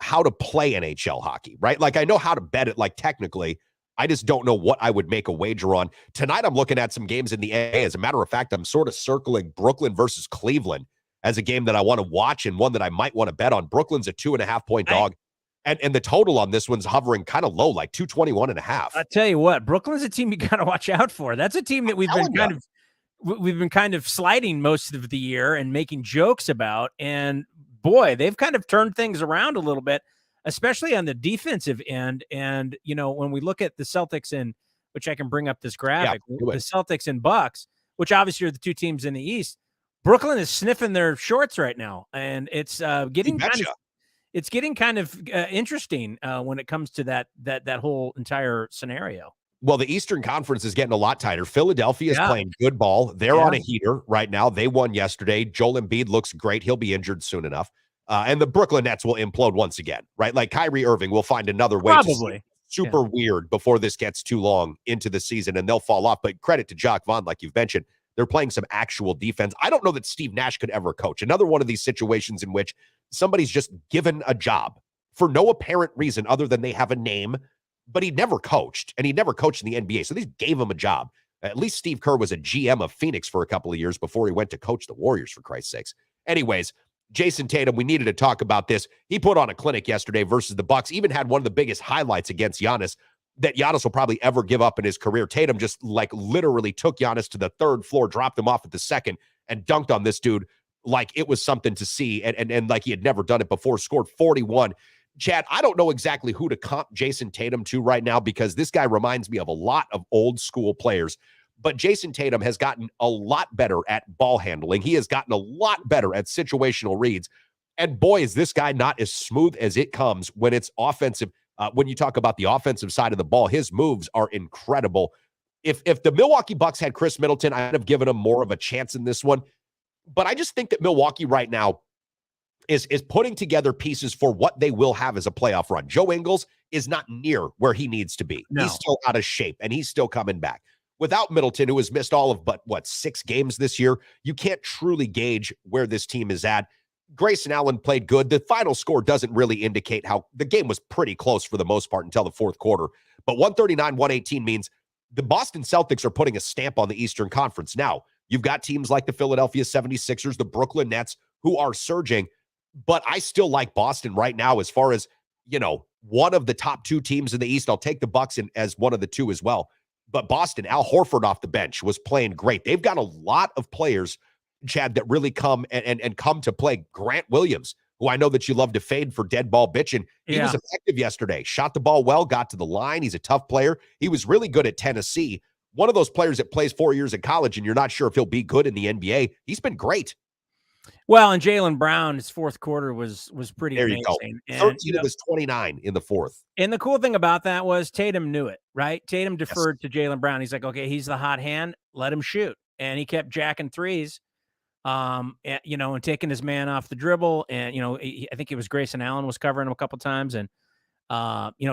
how to play NHL hockey, right? Like I know how to bet it, like technically. I just don't know what I would make a wager on. Tonight, I'm looking at some games in the NBA. As a matter of fact, I'm sort of circling Brooklyn versus Cleveland as a game that I want to watch and one that I might want to bet on. Brooklyn's a 2.5-point dog. And the total on this one's hovering kind of low, like 221.5. I tell you what, Brooklyn's a team you got to watch out for. That's a team that we've been kind of sliding most of the year and making jokes about. And boy, they've kind of turned things around a little bit, especially on the defensive end. And, when we look at the Celtics which I can bring up this graphic, the Celtics and Bucks, which obviously are the two teams in the East, Brooklyn is sniffing their shorts right now. And it's getting kind of interesting when it comes to that whole entire scenario. Well, the Eastern Conference is getting a lot tighter. Philadelphia is playing good ball. They're on a heater right now. They won yesterday. Joel Embiid looks great. He'll be injured soon enough. And the Brooklyn Nets will implode once again, right? Like Kyrie Irving will find another way to super weird before this gets too long into the season and they'll fall off. But credit to Jacques Vaughn, like you've mentioned, they're playing some actual defense. I don't know that Steve Nash could ever coach. Another one of these situations in which somebody's just given a job for no apparent reason other than they have a name, but he never coached, and he never coached in the NBA. So they gave him a job. At least Steve Kerr was a GM of Phoenix for a couple of years before he went to coach the Warriors, for Christ's sakes. Anyways, Jason Tatum, we needed to talk about this. He put on a clinic yesterday versus the Bucks, even had one of the biggest highlights against Giannis that Giannis will probably ever give up in his career. Tatum just literally took Giannis to the third floor, dropped him off at the second, and dunked on this dude like it was something to see and like he had never done it before, scored 41. Chad, I don't know exactly who to comp Jason Tatum to right now because this guy reminds me of a lot of old school players. But Jason Tatum has gotten a lot better at ball handling. He has gotten a lot better at situational reads. And boy, is this guy not as smooth as it comes when it's offensive. When you talk about the offensive side of the ball, his moves are incredible. If the Milwaukee Bucks had Chris Middleton, I'd have given him more of a chance in this one. But I just think that Milwaukee right now is putting together pieces for what they will have as a playoff run. Joe Ingles is not near where he needs to be. No. He's still out of shape, and he's still coming back. Without Middleton, who has missed all of 6 games this year, you can't truly gauge where this team is at. Grayson Allen played good. The final score doesn't really indicate how the game was pretty close for the most part until the fourth quarter. But 139-118 means the Boston Celtics are putting a stamp on the Eastern Conference. Now, you've got teams like the Philadelphia 76ers, the Brooklyn Nets, who are surging. But I still like Boston right now as far as, one of the top 2 teams in the East. I'll take the Bucks as one of the 2 as well. But Boston, Al Horford off the bench was playing great. They've got a lot of players, Chad, that really come and come to play. Grant Williams, who I know that you love to fade for dead ball bitching. He was effective yesterday. Shot the ball well, got to the line. He's a tough player. He was really good at Tennessee. One of those players that plays 4 years in college and you're not sure if he'll be good in the NBA. He's been great. Well, and Jaylen Brown, his fourth quarter was pretty amazing. There you go. 13 was 29 in the fourth. And the cool thing about that was Tatum knew it, right? Tatum deferred to Jaylen Brown. He's like, okay, he's the hot hand. Let him shoot. And he kept jacking threes, and taking his man off the dribble. And, I think it was Grayson Allen was covering him a couple times. And,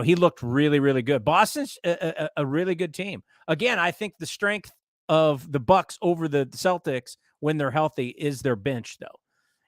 he looked really, really good. Boston's a really good team. Again, I think the strength of the Bucks over the Celtics when they're healthy is their bench, though.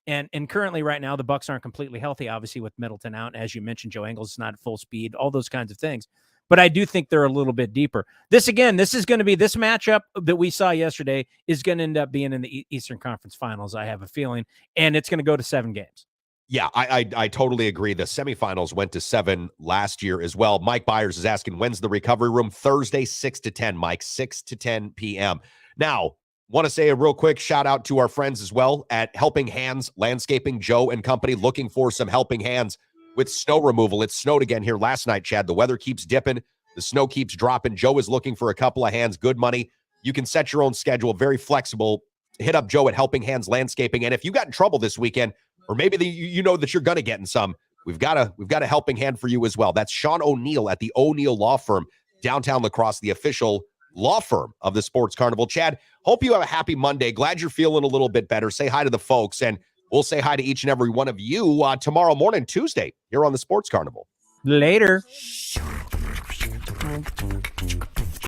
And currently right now, the Bucks aren't completely healthy, obviously, with Middleton out. As you mentioned, Joe Ingles is not at full speed, all those kinds of things. But I do think they're a little bit deeper. This is going to be this matchup that we saw yesterday is going to end up being in the Eastern Conference Finals, I have a feeling. And it's going to go to 7 games. Yeah, I totally agree. The semifinals went to 7 last year as well. Mike Byers is asking, when's the recovery room? Thursday, 6 to 10, Mike, 6 to 10 p.m. Now, Want to say a real quick shout out to our friends as well at Helping Hands Landscaping, Joe and company, looking for some helping hands with snow removal. It snowed again here last night, Chad. The weather keeps dipping. The snow keeps dropping. Joe is looking for a couple of hands, good money. You can set your own schedule, very flexible. Hit up Joe at Helping Hands Landscaping. And if you got in trouble this weekend, or maybe you know that you're going to get in some, we've got a helping hand for you as well. That's Sean O'Neill at the O'Neill Law Firm, downtown La Crosse, the official law firm of the Sports Carnival. Chad, hope you have a happy Monday. Glad you're feeling a little bit better. Say hi to the folks, and we'll say hi to each and every one of you tomorrow morning, Tuesday, here on the Sports Carnival. Later.